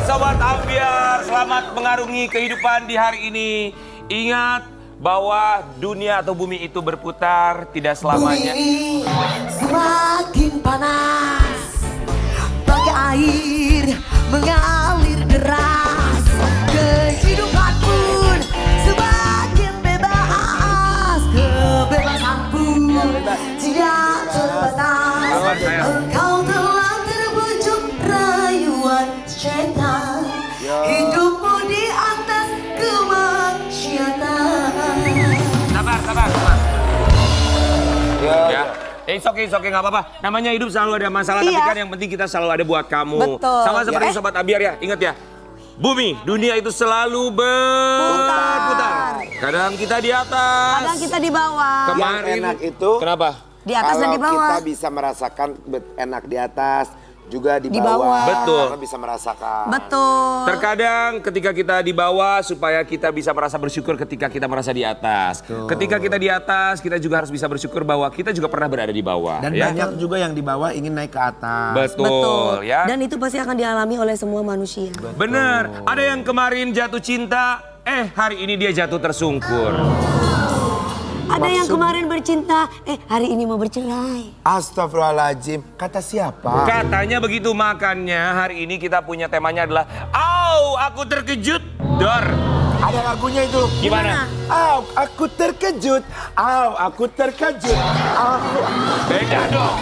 Sobat Ambiar, selamat mengarungi kehidupan di hari ini. Ingat bahwa dunia atau bumi itu berputar, tidak selamanya. Bumi semakin panas, bagai air mengalir deras. Kehidupan pun semakin bebas, kebebasan pun tidak terbatas. Engkau telah terbujuk rayuan setan, hidupmu di atas kemaksiatan. Sabar. Ya. It's okay, nggak apa-apa. Namanya hidup selalu ada masalah, tapi kan yang penting kita selalu ada buat kamu. Betul. Sama seperti Sobat Ambiar ya, ingat ya. Bumi, dunia itu selalu berputar. Kadang kita di atas. Kadang kita di bawah. Kemarin Yang enak itu kenapa? Di atas dan di bawah. Kalau kita bisa merasakan enak di atas, juga di bawah. Betul. Kita bisa merasakan. Betul. Terkadang ketika kita di bawah supaya kita bisa merasa bersyukur ketika kita merasa di atas. Ketika kita di atas, kita juga harus bisa bersyukur bahwa kita juga pernah berada di bawah. Dan ya? banyak juga yang di bawah ingin naik ke atas. Betul, ya. Dan itu pasti akan dialami oleh semua manusia. Bener. Ada yang kemarin jatuh cinta, hari ini dia jatuh tersungkur. Ada yang kemarin bercinta, hari ini mau bercerai. Astagfirullahaladzim, kata siapa? Katanya begitu, makanya hari ini kita punya temanya adalah "Au, aku terkejut, Dor." Ada lagunya itu. Gimana? Au, aku terkejut. Au, aku terkejut. Au. Beda dong.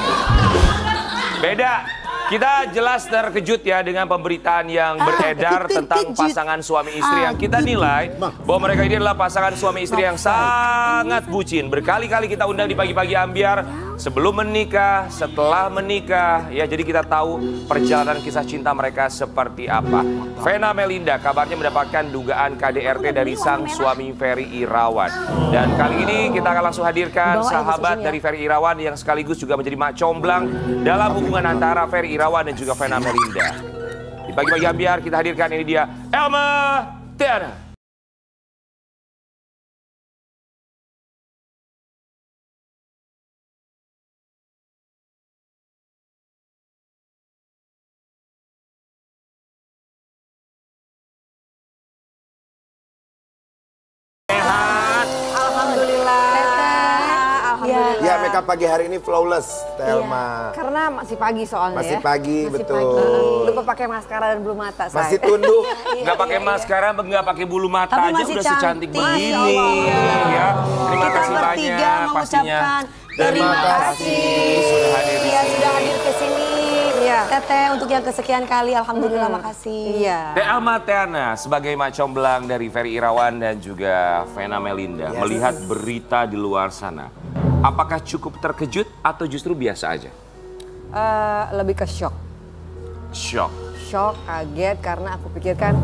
Beda. Kita jelas terkejut ya dengan pemberitaan yang beredar tentang pasangan suami istri yang kita nilai bahwa mereka ini adalah pasangan suami istri yang sangat bucin. Berkali-kali kita undang di pagi-pagi Ambiar sebelum menikah, setelah menikah, ya jadi kita tahu perjalanan kisah cinta mereka seperti apa. Vena Melinda kabarnya mendapatkan dugaan KDRT dari sang suami Ferry Irawan. Dan kali ini kita akan langsung hadirkan sahabat dari Ferry Irawan yang sekaligus juga menjadi mak comblang dalam hubungan antara Ferry Irawan dan juga Vena Melinda. Di pagi-pagi Ambiar kita hadirkan ini dia Elma Tiana. Ya, makeup pagi hari ini flawless, Telma. Karena masih pagi soalnya. Masih ya. pagi, Masih betul. Pagi. Lupa pakai maskara dan bulu mata. Masih tunduk. Nggak pakai maskara, nggak pakai bulu mata Tapi aja masih udah secantik cantik. begini. Ya, terima Kita kasih bertiga banyak pastinya. mengucapkan Terima kasih sudah hadir di Iya, sini. sudah hadir ke sini. Iya. Teteh untuk yang kesekian kali, alhamdulillah makasih. Iya. Teh Elma Tiana sebagai mak comblang dari Ferry Irawan dan juga Vena Melinda melihat berita di luar sana. Apakah cukup terkejut atau justru biasa aja? Lebih ke shock. Shock. Shock, kaget karena aku pikirkan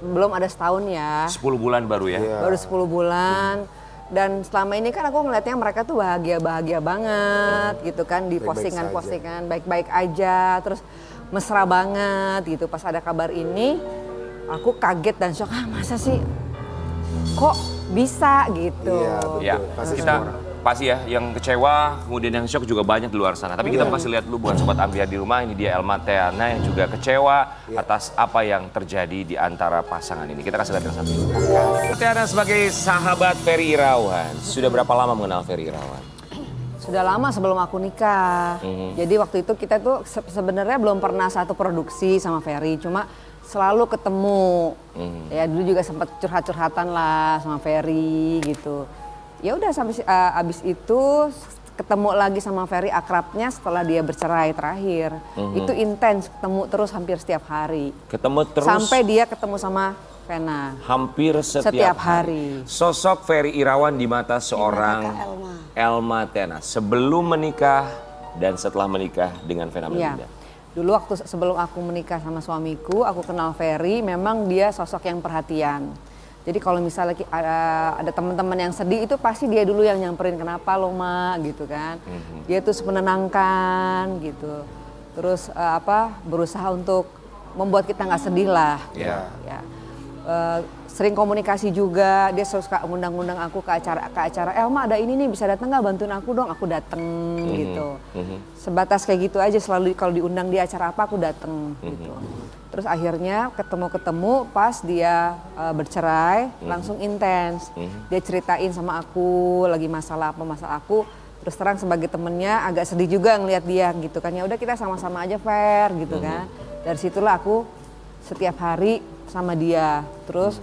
belum ada setahun ya. 10 bulan baru ya? Baru 10 bulan. Dan selama ini kan aku ngeliatnya mereka tuh bahagia-bahagia banget gitu kan. Di postingan-postingan baik-baik aja. Terus mesra banget gitu. Pas ada kabar ini aku kaget dan shock. Masa sih kok bisa gitu. Iya, betul. Ya, pasti ya yang kecewa, kemudian yang shock juga banyak di luar sana. Tapi kita kasih lihat dulu buat Sobat Ambiar di rumah, ini dia Elma Tiana yang juga kecewa atas apa yang terjadi di antara pasangan ini. Kita kasih lihat yang satu. Tiana sebagai sahabat Ferry Irawan, sudah berapa lama mengenal Ferry Irawan? Sudah lama sebelum aku nikah. Jadi waktu itu kita tuh sebenarnya belum pernah satu produksi sama Ferry, cuma selalu ketemu. Ya dulu juga sempat curhat-curhatan lah sama Ferry gitu. Ya udah sampai abis itu ketemu lagi sama Ferry akrabnya setelah dia bercerai terakhir. Itu intens, ketemu terus hampir setiap hari. Ketemu terus? Sampai dia ketemu sama Vena. Hampir setiap hari. Sosok Ferry Irawan di mata seorang Elma Tiana sebelum menikah dan setelah menikah dengan Vena Melinda. Dulu waktu sebelum aku menikah sama suamiku, aku kenal Ferry, memang dia sosok yang perhatian. Jadi kalau misalnya ada teman-teman yang sedih itu pasti dia dulu yang nyamperin, kenapa lo Ma gitu kan. Dia tuh menenangkan gitu. Terus berusaha untuk membuat kita nggak sedih lah. Yeah. Ya. Sering komunikasi juga, dia suka ngundang-ngundang aku ke acara Elma ada ini nih bisa datang nggak, bantuin aku dong, aku dateng gitu. Sebatas kayak gitu aja, selalu kalau diundang di acara apa aku dateng gitu. Terus akhirnya ketemu-ketemu pas dia bercerai, langsung intens. Dia ceritain sama aku lagi masalah aku. Terus terang sebagai temennya agak sedih juga ngeliat dia gitu kan. Ya udah kita sama-sama aja fair gitu kan. Dari situlah aku setiap hari sama dia. Terus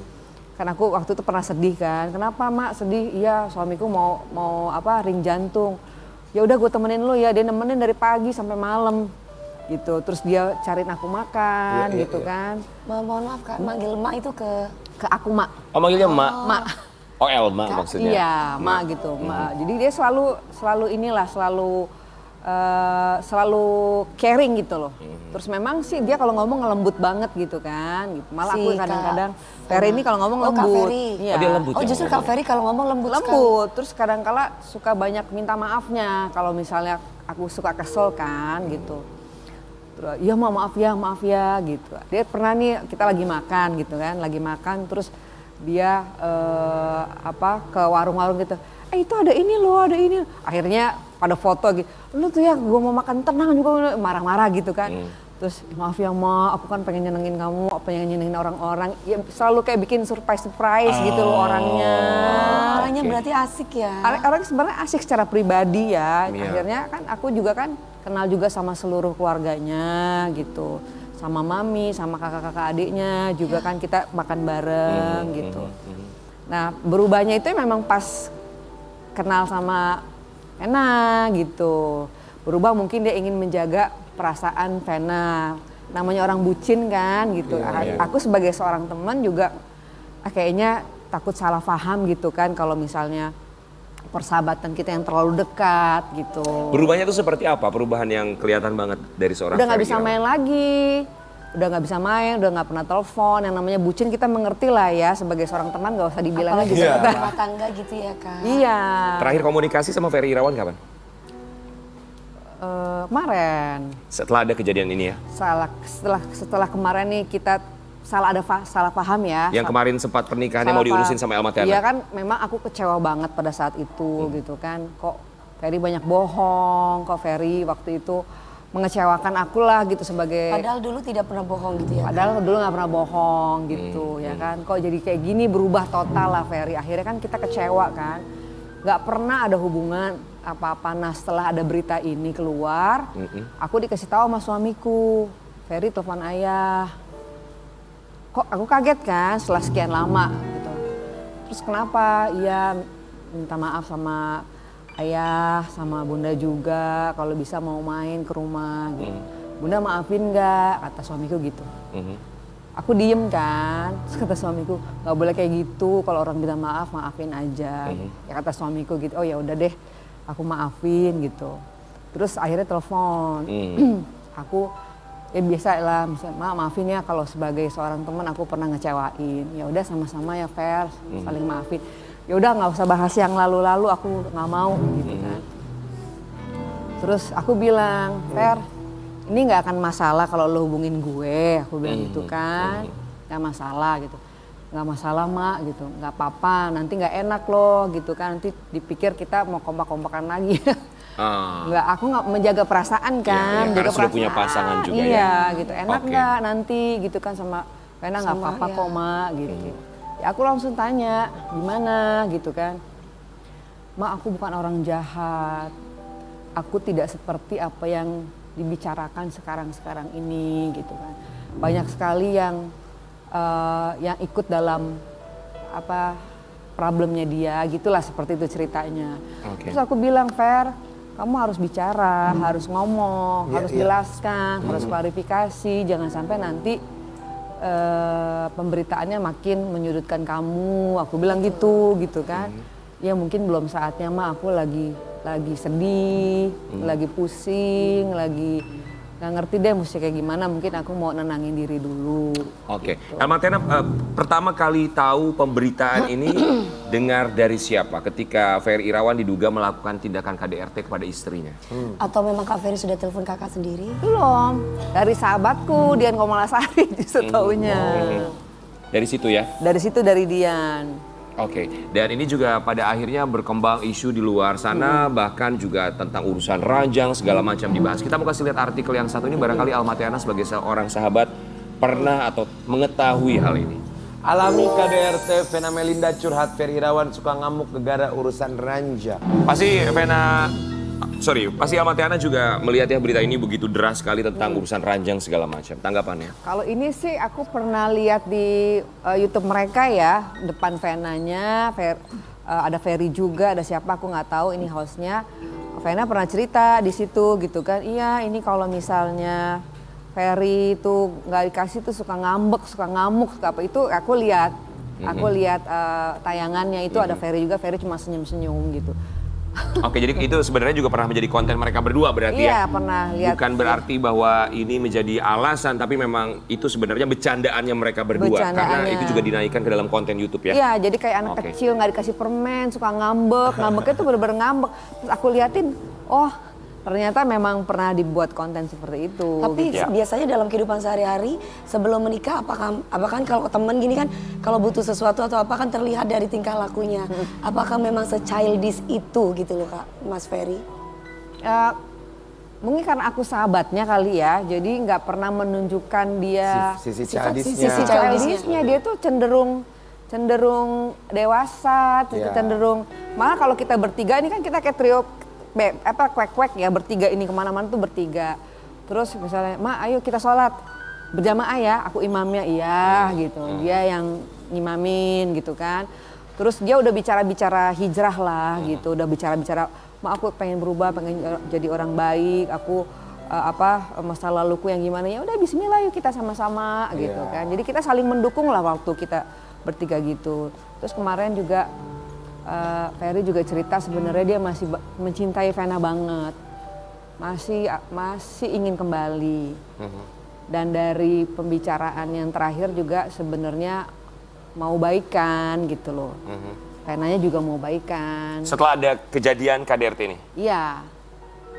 kan aku waktu itu pernah sedih kan. Kenapa mak sedih? Iya suamiku mau ring jantung. Ya udah gue temenin lu ya. Dia nemenin dari pagi sampai malam gitu. Terus dia cariin aku makan gitu kan. Mohon maaf Kak, manggil mak itu ke aku mak. Oh manggilnya mak? Mak. Oh Elma maksudnya? Iya mak gitu. Mak. Jadi dia selalu inilah selalu caring gitu loh. Terus memang sih dia kalau ngomong lembut banget gitu kan. Gitu. Malah aku kadang-kadang Ferry ini kalau ngomong lembut. Oh Iya. dia lembut. Oh justru Kak Ferry kalau ngomong lembut sekali. Lembut. Terus kadang-kala suka banyak minta maafnya kalau misalnya aku suka kesel kan gitu. Terus iya maaf ya gitu. Dia pernah nih kita lagi makan gitu kan, terus dia ke warung-warung gitu. Itu ada ini loh, ada ini. Akhirnya pada foto gitu. Lu tuh ya gue mau makan tenang juga marah-marah gitu kan. Terus maaf ya Ma, aku kan pengen nyenengin kamu, pengen nyenengin orang-orang. Ya selalu kayak bikin surprise gitu loh orangnya. Orangnya berarti asik ya. Orangnya sebenarnya asik secara pribadi ya. Akhirnya kan aku juga kan kenal juga sama seluruh keluarganya gitu. Sama mami, sama kakak-kakak adiknya juga kan kita makan bareng gitu. Nah berubahnya itu memang pas kenal sama Vena gitu. Berubah mungkin dia ingin menjaga perasaan Vena. Namanya orang bucin kan gitu. Aku sebagai seorang teman juga kayaknya takut salah paham gitu kan kalau misalnya persahabatan kita yang terlalu dekat gitu. Berubahnya itu seperti apa? Perubahan yang kelihatan banget dari seorang Udah nggak bisa main lagi. Udah nggak bisa main, udah nggak pernah telepon. Yang namanya bucin kita mengerti lah ya. Sebagai seorang teman nggak usah dibilang lagi. Rumah tangga gitu ya Kak. Iya. Terakhir komunikasi sama Ferry Irawan kapan? Kemarin. Setelah ada kejadian ini ya? Setelah kemarin nih kita salah paham ya. Yang kemarin sempat pernikahannya mau diurusin sama Elma Tiana. Iya kan memang aku kecewa banget pada saat itu gitu kan. Kok Ferry banyak bohong, kok Ferry waktu itu mengecewakan aku lah gitu sebagai. Padahal dulu tidak pernah bohong gitu ya. Padahal dulu nggak pernah bohong gitu ya kan. Kok jadi kayak gini berubah total lah Ferry. Akhirnya kan kita kecewa kan. Nggak pernah ada hubungan apa-apa. Nah setelah ada berita ini keluar, aku dikasih tahu sama suamiku. Ferry telepon ayah. Kok aku kaget kan setelah sekian lama gitu. Terus kenapa? Iya minta maaf sama ayah sama bunda juga kalau bisa mau main ke rumah gitu. Bunda maafin nggak? Kata suamiku gitu. Aku diem kan, terus kata suamiku nggak boleh kayak gitu. Kalau orang bilang maaf, maafin aja. Ya kata suamiku gitu. Oh ya udah deh, aku maafin gitu. Terus akhirnya telepon. Aku ya biasa lah, misalnya maafin ya kalau sebagai seorang teman aku pernah ngecewain. Ya udah sama-sama ya fair, saling maafin. Ya udah nggak usah bahas yang lalu-lalu, aku nggak mau gitu kan. Terus aku bilang, Fer, ini nggak akan masalah kalau lo hubungin gue, aku bilang gitu kan, nggak masalah gitu. Nggak masalah mak gitu, nggak apa-apa, nanti nggak enak loh gitu kan, nanti dipikir kita mau kompak-kompakan lagi. Nggak, aku nggak menjaga perasaan kan, menjaga perasaan. Sudah punya pasangan juga ya. Iya gitu, enak nggak nanti gitu kan sama Vena nggak apa-apa kok mak gitu. Ya aku langsung tanya, gimana gitu kan. Mak aku bukan orang jahat, aku tidak seperti apa yang dibicarakan sekarang ini gitu kan. Banyak sekali yang ikut dalam apa problemnya dia gitulah, seperti itu ceritanya. Terus aku bilang, Fer, kamu harus bicara, harus ngomong, harus jelaskan, harus klarifikasi, jangan sampai nanti pemberitaannya makin menyudutkan kamu. Aku bilang gitu kan. Ya mungkin belum saatnya mah, aku lagi sedih, lagi pusing, lagi nggak ngerti deh mesti kayak gimana, mungkin aku mau nenangin diri dulu. Oke. Elma Tiana pertama kali tahu pemberitaan ini dengar dari siapa ketika Ferry Irawan diduga melakukan tindakan KDRT kepada istrinya? Atau memang Kak Ferry sudah telepon kakak sendiri? Belum, dari sahabatku Dian Komalasari justru taunya. Dari situ ya? Dari situ, dari Dian. Oke, dan ini juga pada akhirnya berkembang isu di luar sana, bahkan juga tentang urusan ranjang segala macam dibahas. Kita mau kasih lihat artikel yang satu ini, barangkali Elma Tiana sebagai seorang sahabat pernah atau mengetahui hal ini? Alami KDRT Vena Melinda curhat Ferry Irawan suka ngamuk gegara urusan ranja. Pasti pasti Almatiana juga melihat ya berita ini begitu deras sekali tentang urusan ranjang segala macam. Tanggapannya? Kalau ini sih aku pernah lihat di YouTube mereka ya, depan Venanya, ada Ferry juga, ada siapa aku nggak tahu ini hostnya. Vena pernah cerita di situ gitu kan, iya ini kalau misalnya Ferry itu nggak dikasih tuh suka ngambek, suka ngamuk, suka apa itu aku lihat, tayangannya itu ada Ferry juga, Ferry cuma senyum-senyum gitu. Oke, jadi itu sebenarnya juga pernah menjadi konten mereka berdua berarti ya? Iya, pernah lihat. Bukan berarti bahwa ini menjadi alasan, tapi memang itu sebenarnya bercandaannya mereka berdua. Karena itu juga dinaikkan ke dalam konten YouTube ya? Iya, jadi kayak anak kecil nggak dikasih permen, suka ngambek, ngambeknya tuh bener-bener ngambek. Terus aku liatin, oh ternyata memang pernah dibuat konten seperti itu. Tapi gitu. biasanya dalam kehidupan sehari-hari sebelum menikah apakah kan kalau teman gini kan kalau butuh sesuatu atau apa kan terlihat dari tingkah lakunya. Apakah memang se-childish itu gitu loh Kak, Mas Ferry? Mungkin karena aku sahabatnya kali ya, jadi nggak pernah menunjukkan dia Sisi sisi childishnya. Dia tuh cenderung dewasa, cenderung malah kalau kita bertiga ini kan kita kayak trio kwek-kwek ya, bertiga ini kemana-mana tuh bertiga. Terus misalnya, Ma ayo kita sholat berjamaah ya, aku imamnya iya gitu. Dia yang ngimamin gitu kan. Terus dia udah bicara-bicara hijrah lah gitu, udah bicara-bicara, Ma aku pengen berubah, pengen jadi orang baik, aku masa laluku yang gimana, ya udah bismillah yuk kita sama-sama gitu kan. Jadi kita saling mendukung lah waktu kita bertiga gitu. Terus kemarin juga Ferry juga cerita sebenarnya dia masih mencintai Vena banget, masih ingin kembali. Dan dari pembicaraan yang terakhir juga sebenarnya mau baikan gitu loh. Venanya juga mau baikan. Setelah ada kejadian KDRT ini? Iya.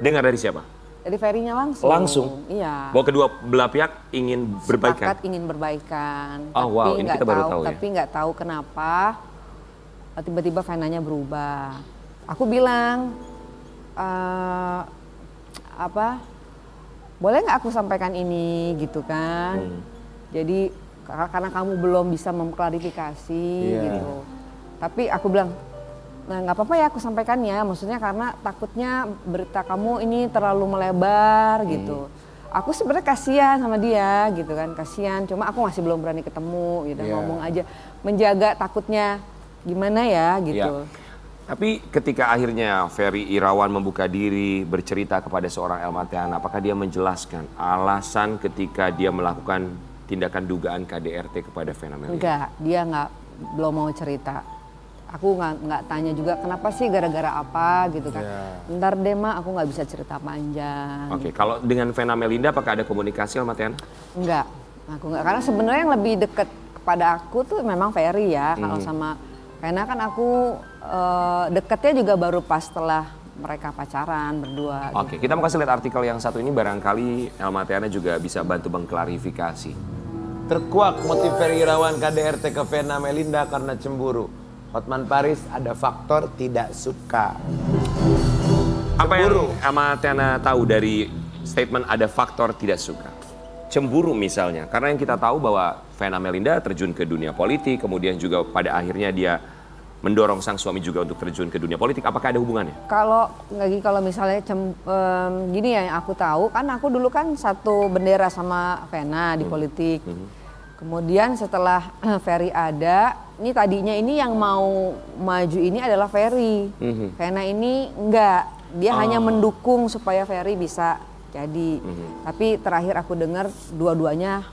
Dengar dari siapa? Dari Ferry-nya langsung. Langsung? Iya. Bahwa kedua belah pihak ingin berbaikan? Sepakat ingin berbaikan. Oh wow, ini kita baru tahu ya. Tapi nggak tahu kenapa tiba-tiba Venanya berubah. Aku bilang, boleh nggak aku sampaikan ini gitu kan? Jadi karena kamu belum bisa mengklarifikasi gitu. Tapi aku bilang, nah nggak apa-apa ya aku sampaikannya. Maksudnya karena takutnya berita kamu ini terlalu melebar gitu. Aku sebenarnya kasihan sama dia gitu kan, kasihan. Cuma aku masih belum berani ketemu gitu, ngomong aja, menjaga takutnya. Gimana ya gitu. Ya. Tapi ketika akhirnya Ferry Irawan membuka diri bercerita kepada seorang Almatiana, apakah dia menjelaskan alasan ketika dia melakukan tindakan dugaan KDRT kepada Vena Melinda? Enggak, dia belum mau cerita. Aku nggak tanya juga kenapa sih, gara-gara apa gitu kan. Ntar deh Ma, aku nggak bisa cerita panjang. Oke, kalau dengan Vena Melinda apakah ada komunikasi Almatiana? Enggak, aku enggak. Karena sebenarnya yang lebih dekat kepada aku tuh memang Ferry ya. Kalau sama Vena kan aku deketnya juga baru pas setelah mereka pacaran berdua. Oke, kita mau kasih lihat artikel yang satu ini, barangkali Almatiana juga bisa bantu mengklarifikasi. Terkuak motif Ferry Irawan KDRT ke Vena Melinda karena cemburu. Hotman Paris ada faktor tidak suka. Apa yang Almatiana tahu dari statement ada faktor tidak suka? Cemburu misalnya, karena yang kita tahu bahwa Vena Melinda terjun ke dunia politik, kemudian juga pada akhirnya dia mendorong sang suami juga untuk terjun ke dunia politik. Apakah ada hubungannya? Kalau misalnya gini ya, yang aku tahu kan aku dulu kan satu bendera sama Vena di politik. Kemudian setelah Ferry ada, ini tadinya ini yang mau maju ini adalah Ferry. Vena ini enggak, dia hanya mendukung supaya Ferry bisa jadi. Tapi terakhir aku dengar dua-duanya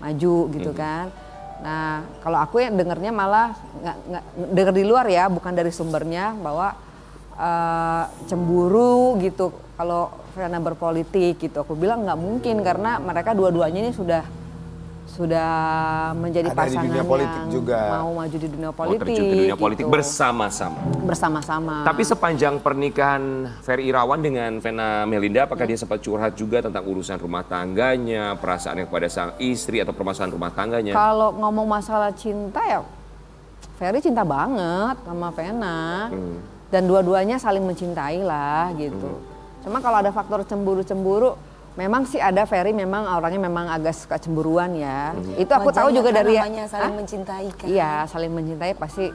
maju gitu kan. Nah, kalau aku yang dengarnya malah nggak dengar di luar ya, bukan dari sumbernya, bahwa cemburu gitu kalau Vena berpolitik gitu. Aku bilang nggak mungkin karena mereka dua-duanya ini sudah menjadi pasangan yang mau maju di dunia politik. Terjun ke dunia politik gitu. Bersama-sama. Tapi sepanjang pernikahan Ferry Irawan dengan Vena Melinda, apakah dia sempat curhat juga tentang urusan rumah tangganya, perasaannya kepada sang istri atau permasalahan rumah tangganya? Kalau ngomong masalah cinta ya, Ferry cinta banget sama Vena. Dan dua-duanya saling mencintai lah gitu. Cuma kalau ada faktor cemburu-cemburu, Memang sih ada Ferry memang orangnya memang agak suka cemburuan ya. Itu aku tahu juga dari namanya saling mencintai kan. Iya, saling mencintai pasti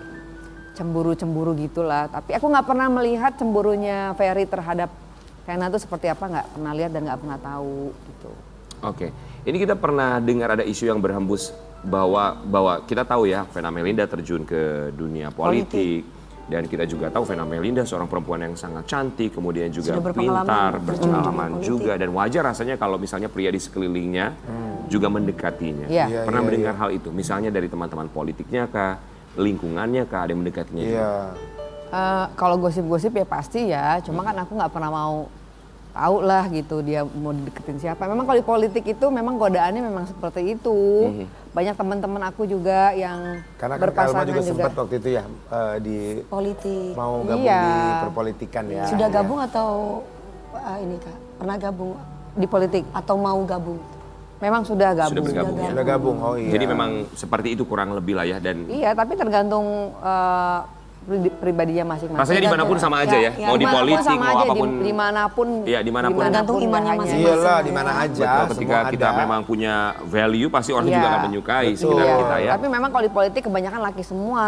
cemburu-cemburu gitulah. Tapi aku nggak pernah melihat cemburunya Ferry terhadap Vena tuh seperti apa, nggak pernah lihat dan nggak pernah tahu gitu. Oke, ini kita pernah dengar ada isu yang berhembus bahwa kita tahu ya Vena Melinda terjun ke dunia politik. Dan kita juga tahu Vena Melinda seorang perempuan yang sangat cantik, kemudian juga pintar, berpengalaman juga. Dan wajar rasanya kalau misalnya pria di sekelilingnya juga mendekatinya. Pernah mendengar hal itu? Misalnya dari teman-teman politiknya kah, lingkungannya kah, ada yang mendekatinya juga? Kalau gosip-gosip ya pasti ya, cuma kan aku nggak pernah mau tahu lah gitu dia mau deketin siapa. Memang kalau di politik itu memang godaannya memang seperti itu. Banyak teman-teman aku juga yang karena berpasangan juga sempat waktu itu ya di politik. Mau gabung di perpolitikan ya. Sudah gabung atau ini Kak? Pernah gabung di politik atau mau gabung? Memang sudah gabung. Sudah bergabung. Sudah gabung. Oh iya. Jadi memang seperti itu kurang lebih lah ya. Dan iya, tapi tergantung pribadinya masing-masing. rasanya dimanapun sama aja ya, mau di politik mau apapun, dimanapun. Iya, dimanapun. Tergantung imannya masing-masing. Iyalah, di mana aja. Betul, ketika kita memang punya value, pasti orang juga akan menyukai sekitar kita ya. Tapi memang kalau di politik kebanyakan laki semua.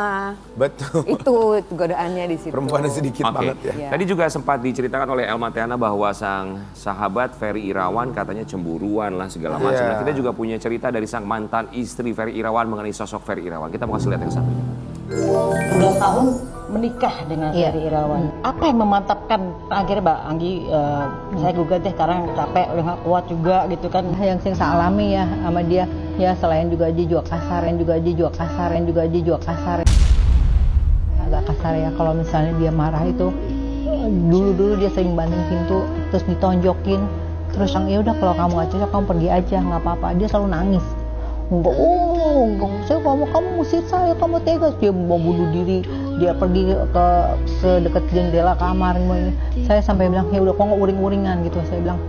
Betul. Itu godaannya di situ. Perempuannya sedikit banget ya. Tadi juga sempat diceritakan oleh Elma Teana bahwa sang sahabat Ferry Irawan katanya cemburuan lah segala macam. Nah, kita juga punya cerita dari sang mantan istri Ferry Irawan mengenai sosok Ferry Irawan. Kita mau kasih lihat yang satunya. 2 tahun menikah dengan Ferry Irawan. Apa yang memantapkan akhirnya Mbak Anggi, saya gugat deh karena capek udah gak kuat juga gitu kan. Yang saya alami ya sama dia, ya selain juga dia juga kasar, agak kasar ya kalau misalnya dia marah itu. Dulu dia sering banting pintu terus ditonjokin, terus ya udah kalau kamu gak cocok kamu pergi aja nggak apa-apa. Dia selalu nangis. Saya ngomong kamu musir saya, kamu tegas. Dia mau bunuh diri, dia pergi ke sedekat jendela kamar. Saya sampai bilang ya udah kok nggak uring-uringan gitu. Saya bilang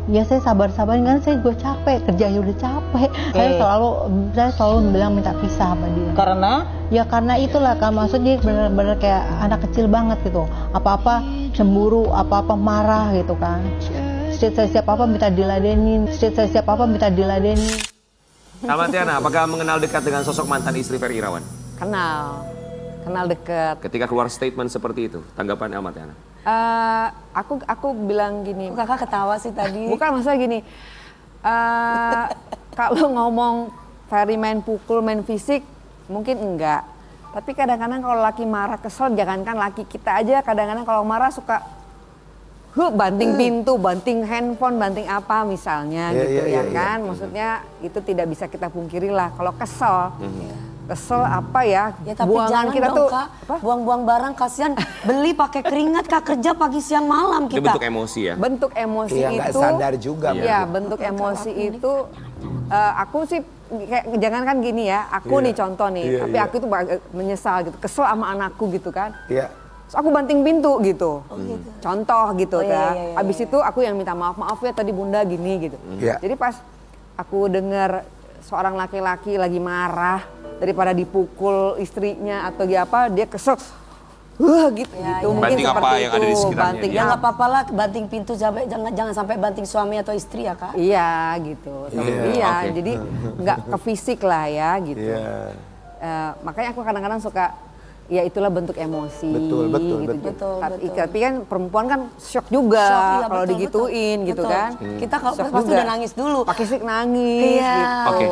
ya saya sabar-sabarin kan saya gue capek, kerjanya udah capek. Saya selalu bilang minta pisah sama dia. Karena? Ya karena itulah kan, maksudnya benar-benar kayak anak kecil banget gitu. Apa-apa cemburu, apa-apa marah gitu kan. Setiap apa minta diladenin, Elma Teana, apakah mengenal dekat dengan sosok mantan istri Ferry Irawan? Kenal dekat. Ketika keluar statement seperti itu, tanggapan Elma Teana? Aku bilang gini. Kakak ketawa sih tadi. Bukan, maksudnya gini. Kalau ngomong Ferry main pukul, main fisik, mungkin enggak. Tapi kadang-kadang kalau laki marah kesel, jangankan laki kita aja, kadang-kadang kalau marah suka banting pintu, banting handphone, banting apa misalnya kan. Maksudnya itu tidak bisa kita pungkiri lah. Kalau kesel, kesel apa ya? Tapi jangan kita dong tuh Kak, buang-buang barang kasihan. Beli pakai keringat Kak, kerja pagi siang malam kita. Itu bentuk emosi ya? Bentuk emosi itu. Nggak sadar juga. Iya, bentuk emosi itu. Aku sih kayak jangankan gini ya. Aku nih contoh nih, tapi aku tuh menyesal gitu, kesel sama anakku gitu kan. Iya. Terus aku banting pintu gitu. Contoh gitu kan. Iya. Abis itu aku yang minta maaf ya tadi bunda gini gitu. Jadi pas aku dengar seorang laki-laki lagi marah, daripada dipukul istrinya atau dia kesel. Gitu. Mungkin banting apa yang ada di sekitarnya. Banting, ya nggak apa-apa lah banting pintu, jangan sampai banting suami atau istri ya Kak. Iya gitu. Jadi nggak ke fisik lah ya gitu. Makanya aku kadang-kadang suka, ya itulah bentuk emosi. Betul. Tapi kan perempuan kan shock juga kalau digituin gitu kan. Kita kalau pasti udah nangis dulu. Pakai fisik nangis. Iya. Gitu. Oke,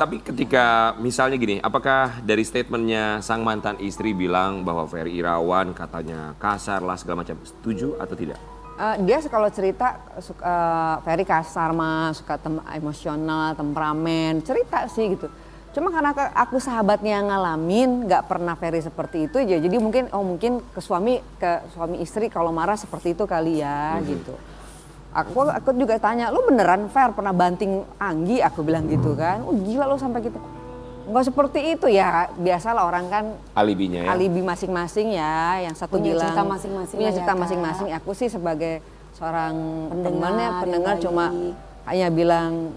tapi ketika misalnya gini, apakah dari statementnya sang mantan istri bilang bahwa Ferry Irawan katanya kasar lah segala macam, setuju atau tidak? Dia kalau cerita Ferry kasar mah, suka emosional, temperamen, cerita sih gitu. Cuma karena aku sahabatnya yang ngalamin, nggak pernah Ferry seperti itu aja. Jadi mungkin ke suami istri kalau marah seperti itu kali ya gitu. Aku juga tanya, lu beneran Fer pernah banting Anggi? Aku bilang gitu kan. Oh gila lu sampai gitu. Nggak seperti itu ya, biasalah orang kan alibinya ya. Alibi masing-masing ya, yang satu punya bilang cerita masing-masing. Punya cerita masing-masing. Aku sih sebagai seorang pendengar cuma hanya bilang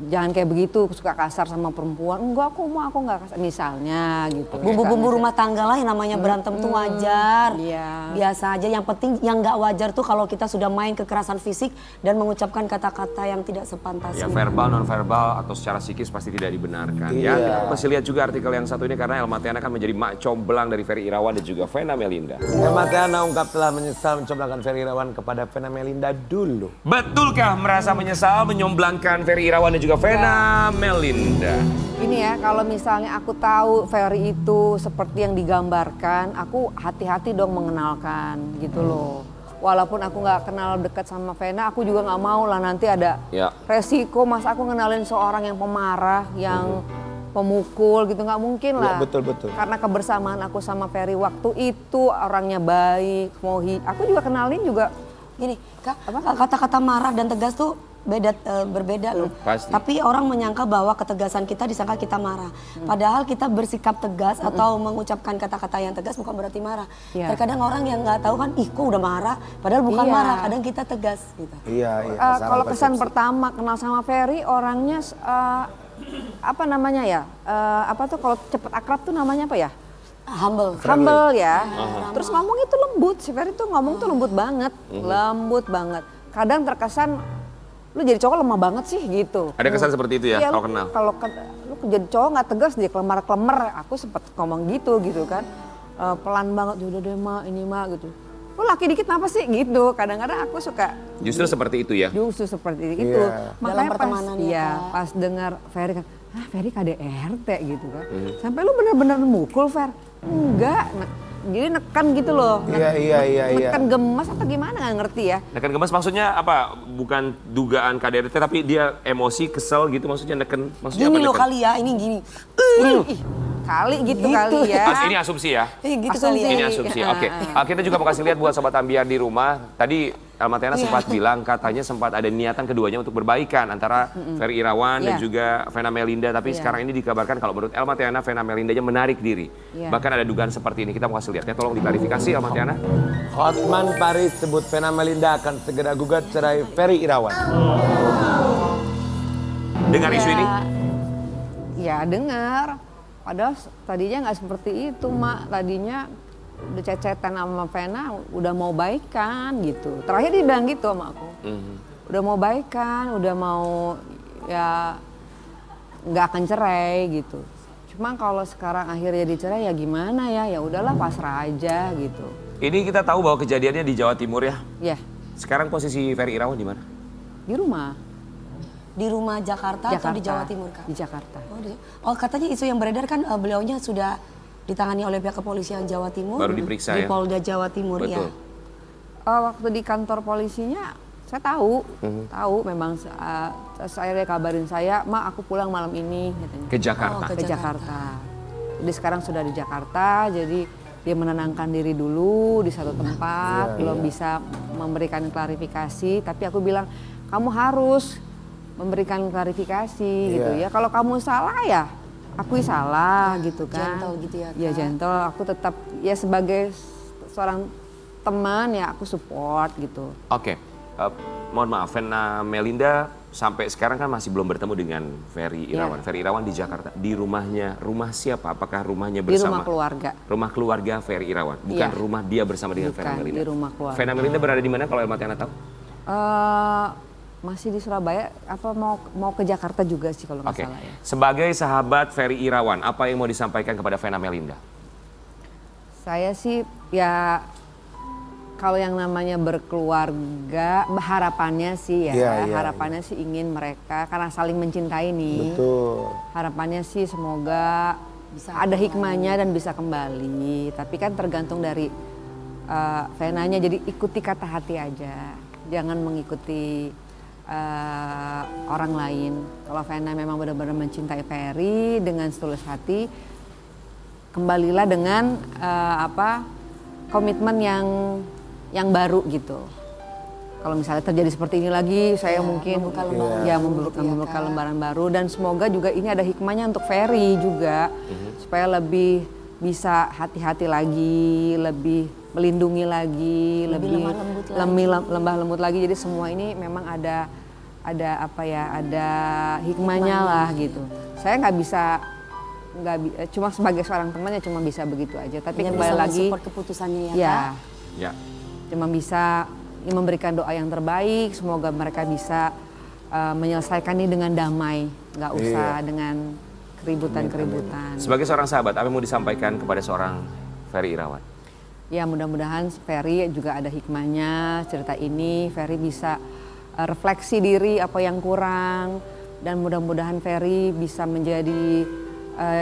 jangan kayak begitu, suka kasar sama perempuan. Enggak, aku nggak kasar. Misalnya gitu. Bumbu-bumbu rumah tangga lah yang namanya berantem tuh wajar. Iya. Biasa aja, yang penting yang nggak wajar tuh kalau kita sudah main kekerasan fisik dan mengucapkan kata-kata yang tidak sepantasnya. Ya verbal, non verbal atau secara psikis pasti tidak dibenarkan. Ya, kita masih lihat juga artikel yang satu ini karena Elma Tiana kan menjadi mak comblang dari Ferry Irawan dan juga Vena Melinda. Elma Tiana ungkap telah menyesal mencomblangkan Ferry Irawan kepada Vena Melinda dulu. Betulkah merasa menyesal menyomblangkan Ferry Irawan dan juga Vena Melinda? Ini ya, kalau misalnya aku tahu Ferry itu seperti yang digambarkan, aku hati-hati dong mengenalkan gitu loh. Walaupun aku nggak kenal dekat sama Vena, aku juga nggak mau lah nanti ada resiko mas aku ngenalin seorang yang pemarah, yang pemukul gitu, nggak mungkin lah. Ya, betul. Karena kebersamaan aku sama Ferry waktu itu orangnya baik, aku juga kenalin juga. Gini, Kak, kata-kata marah dan tegas tuh berbeda loh. Pasti. Tapi orang menyangka bahwa ketegasan kita disangka kita marah. Padahal kita bersikap tegas atau mengucapkan kata-kata yang tegas bukan berarti marah. Terkadang orang yang nggak tahu kan, ih kok udah marah, padahal bukan marah. Kadang kita tegas gitu. Iya. Kalau kesan pertama kenal sama Ferry, orangnya apa namanya ya? Apa tuh kalau cepet akrab tuh namanya apa ya? Humble ya. Terus ngomong itu lembut, si Ferry tuh ngomong tuh lembut banget, lembut banget. Kadang terkesan lu jadi cowok lemah banget sih gitu. Ada kesan seperti itu ya, kalau kenal? Kalau lu jadi cowok nggak tegas, dia kelemar-kelemar. Aku sempet ngomong gitu kan. Pelan banget, udah deh mak, ini mak gitu. Lu laki dikit kenapa sih gitu. Kadang-kadang aku suka. Justru seperti itu ya? Justru seperti itu. Makanya pas dengar Ferry kan, Ferry KDRT gitu kan. Sampai lu bener-bener mukul Fer. Enggak. Jadi neken gitu loh. Iya. Neken gemes atau gimana nggak ngerti ya. Neken gemes maksudnya apa? Bukan dugaan KDRT tapi dia emosi, kesel gitu maksudnya neken. Maksudnya gini apa loh neken? kali ya, ini gini. Kali gitu kali ya. Ini asumsi ya? Gitu kali ya. Ini asumsi, oke. Kita juga mau kasih lihat buat Sobat Ambiar di rumah. Tadi Elma Tiana sempat bilang katanya sempat ada niatan keduanya untuk berbaikan antara Ferry Irawan dan juga Vena Melinda. Tapi sekarang ini dikabarkan kalau menurut Elma Tiana, Vena Melindanya menarik diri. Bahkan ada dugaan seperti ini, kita mau kasih lihat ya. Tolong diklarifikasi Elma Tiana. Hotman Paris sebut Vena Melinda akan segera gugat cerai Ferry Irawan. Dengar isu ini? Ya dengar. Padahal tadinya nggak seperti itu, Mak. Tadinya udah cecetan sama Vena, udah mau baikan gitu. Terakhir dia bilang gitu sama aku. Udah mau baikan, udah mau ya nggak akan cerai gitu. Cuma kalau sekarang akhirnya dicerai ya gimana ya? Ya udahlah pasrah aja gitu. Ini kita tahu bahwa kejadiannya di Jawa Timur ya? Iya. Sekarang posisi Ferry Irawan di mana? Di rumah. Di rumah Jakarta atau di Jawa Timur, Kak? Di Jakarta. Katanya isu yang beredar kan beliaunya sudah ditangani oleh pihak kepolisian Jawa Timur. Baru diperiksa di Polda Jawa Timur. Betul. Waktu di kantor polisinya saya tahu, memang saya kabarin saya, "Ma, aku pulang malam ini," katanya. Ke Jakarta? Ke Jakarta. Jadi sekarang sudah di Jakarta, jadi dia menenangkan diri dulu di satu tempat, belum bisa memberikan klarifikasi, tapi aku bilang, "Kamu harus memberikan klarifikasi gitu ya. Kalau kamu salah ya akui salah gitu kan." Gentle gitu ya, Kak. Ya gentle, aku tetap ya sebagai seorang teman ya aku support gitu. Oke, mohon maaf Vena Melinda sampai sekarang kan masih belum bertemu dengan Ferry Irawan. Ferry Irawan di Jakarta, di rumahnya, rumah siapa? Apakah rumahnya bersama? Di rumah keluarga. Rumah keluarga Ferry Irawan, bukan rumah dia bersama dengan Vena Melinda. Di rumah keluarga. Vena Melinda berada di mana kalau Elma Tiana tahu? Masih di Surabaya, apa mau ke Jakarta juga sih kalau nggak salah ya. Sebagai sahabat Ferry Irawan, apa yang mau disampaikan kepada Vena Melinda? Saya sih ya kalau yang namanya berkeluarga, harapannya sih harapannya sih ingin mereka karena saling mencintai nih. Betul. Harapannya sih semoga bisa ada hikmahnya dan bisa kembali. Tapi kan tergantung dari Venanya, jadi ikuti kata hati aja, jangan mengikuti orang lain. Kalau Vena memang benar-benar mencintai Ferry dengan setulus hati, kembalilah dengan komitmen yang baru gitu. Kalau misalnya terjadi seperti ini lagi, saya mungkin membuka lembaran baru, dan semoga juga ini ada hikmahnya untuk Ferry juga, supaya lebih bisa hati-hati lagi, lebih melindungi lagi, lebih lembah lembut lagi. Jadi semua ini memang ada ada hikmahnya lah gitu. Saya nggak bisa cuma sebagai seorang temannya cuma bisa begitu aja. Tapi kembali lagi support keputusannya ya. Cuma bisa memberikan doa yang terbaik. Semoga mereka bisa menyelesaikan ini dengan damai, nggak usah dengan keributan-keributan. Sebagai seorang sahabat, apa yang mau disampaikan kepada seorang Ferry Irawan? Ya mudah-mudahan Ferry juga ada hikmahnya cerita ini. Ferry bisa refleksi diri apa yang kurang. Dan mudah-mudahan Ferry bisa menjadi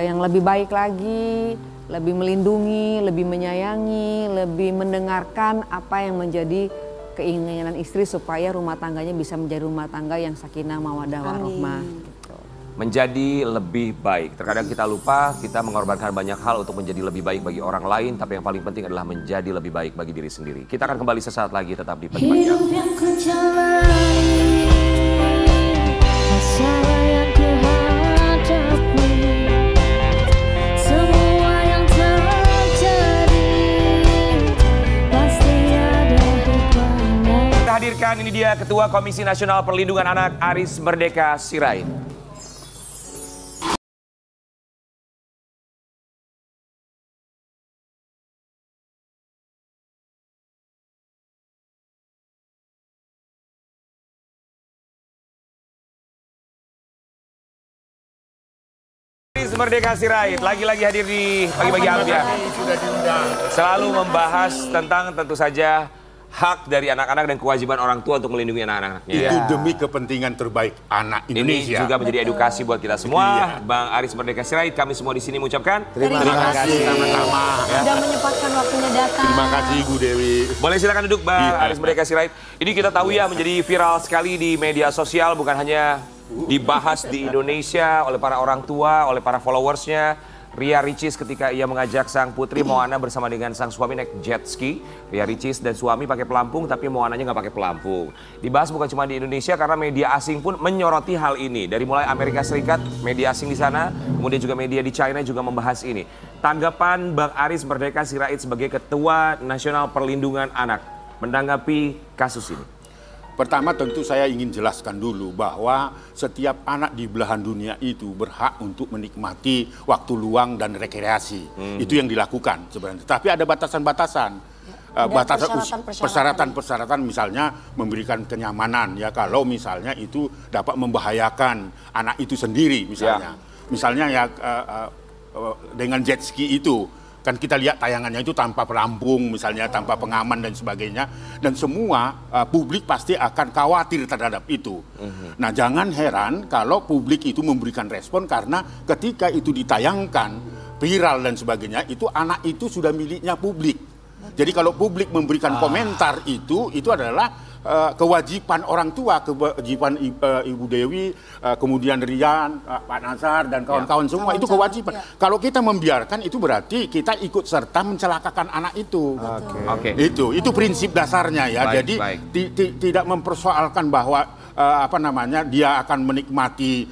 yang lebih baik lagi. Lebih melindungi, lebih menyayangi, lebih mendengarkan apa yang menjadi keinginan istri. Supaya rumah tangganya bisa menjadi rumah tangga yang sakinah, mawaddah, warahmah. Menjadi lebih baik. Terkadang kita lupa, kita mengorbankan banyak hal untuk menjadi lebih baik bagi orang lain, tapi yang paling penting adalah menjadi lebih baik bagi diri sendiri. Kita akan kembali sesaat lagi, tetap di Pagi-Pagi. Hidup yang ku jalani, masalah yang ku hadapi, semua yang terjadi pasti ada hikmahnya. Kita hadirkan, ini dia Ketua Komisi Nasional Perlindungan Anak Aris Merdeka Sirait. Merdeka Sirait lagi-lagi hadir di Pagi-Pagi Ampiar. Selalu membahas tentang tentu saja hak dari anak-anak dan kewajiban orang tua untuk melindungi anak-anaknya. Itu demi kepentingan terbaik anak Indonesia. Ini juga menjadi edukasi buat kita semua. Bang Aris Merdeka Sirait, kami semua di sini mengucapkan terima kasih sama-sama. Sudah menyempatkan waktunya datang. Terima kasih Ibu Dewi. Boleh silakan duduk Bang Aris Merdeka Sirait. Ini kita tahu ya menjadi viral sekali di media sosial, bukan hanya dibahas di Indonesia oleh para orang tua, oleh para followersnya. Ria Ricis ketika ia mengajak sang putri Moana bersama dengan sang suami naik jet ski. Ria Ricis dan suami pakai pelampung, tapi Moananya nggak pakai pelampung. Dibahas bukan cuma di Indonesia karena media asing pun menyoroti hal ini. Dari mulai Amerika Serikat, media asing di sana, kemudian juga media di China juga membahas ini. Tanggapan Bang Aris Merdeka Sirait sebagai Ketua Nasional Perlindungan Anak menanggapi kasus ini. Pertama tentu saya ingin jelaskan dulu bahwa setiap anak di belahan dunia itu berhak untuk menikmati waktu luang dan rekreasi. Itu yang dilakukan sebenarnya. Tapi ada batasan-batasan. Persyaratan-persyaratan misalnya memberikan kenyamanan ya, kalau misalnya itu dapat membahayakan anak itu sendiri misalnya. Misalnya ya dengan jet ski itu. Kan kita lihat tayangannya itu tanpa pelampung misalnya, tanpa pengaman dan sebagainya. Dan semua publik pasti akan khawatir terhadap itu. Nah jangan heran kalau publik itu memberikan respon karena ketika itu ditayangkan, viral dan sebagainya, itu anak itu sudah miliknya publik. Jadi kalau publik memberikan komentar itu adalah kewajiban orang tua, kewajiban Ibu Dewi, kemudian Rian, Pak Nazar dan kawan-kawan semua itu kewajiban. Kalau kita membiarkan itu berarti kita ikut serta mencelakakan anak itu. Itu prinsip dasarnya ya. Jadi tidak mempersoalkan bahwa dia akan menikmati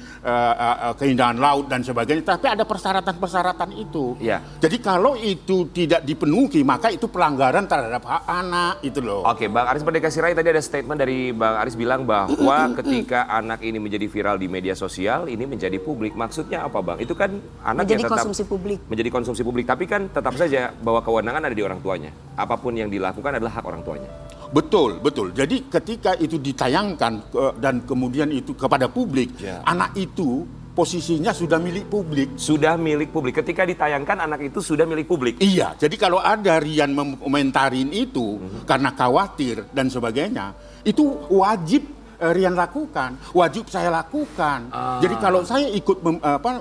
keindahan laut dan sebagainya, tapi ada persyaratan-persyaratan itu. Jadi kalau itu tidak dipenuhi maka itu pelanggaran terhadap hak anak itu loh. Bang Aris Merdeka Sirait, tadi ada statement dari Bang Aris bilang bahwa ketika anak ini menjadi viral di media sosial, ini menjadi publik. Maksudnya apa Bang? Itu kan anak menjadi yang tetap konsumsi publik. Menjadi konsumsi publik, tapi kan tetap saja bahwa kewenangan ada di orang tuanya. Apapun yang dilakukan adalah hak orang tuanya. Betul. Jadi ketika itu ditayangkan dan kemudian itu kepada publik, anak itu posisinya sudah milik publik. Sudah milik publik. Ketika ditayangkan anak itu sudah milik publik. Iya, jadi kalau ada Rian memkomentarin itu karena khawatir dan sebagainya, itu wajib Rian lakukan, wajib saya lakukan. Jadi kalau saya ikut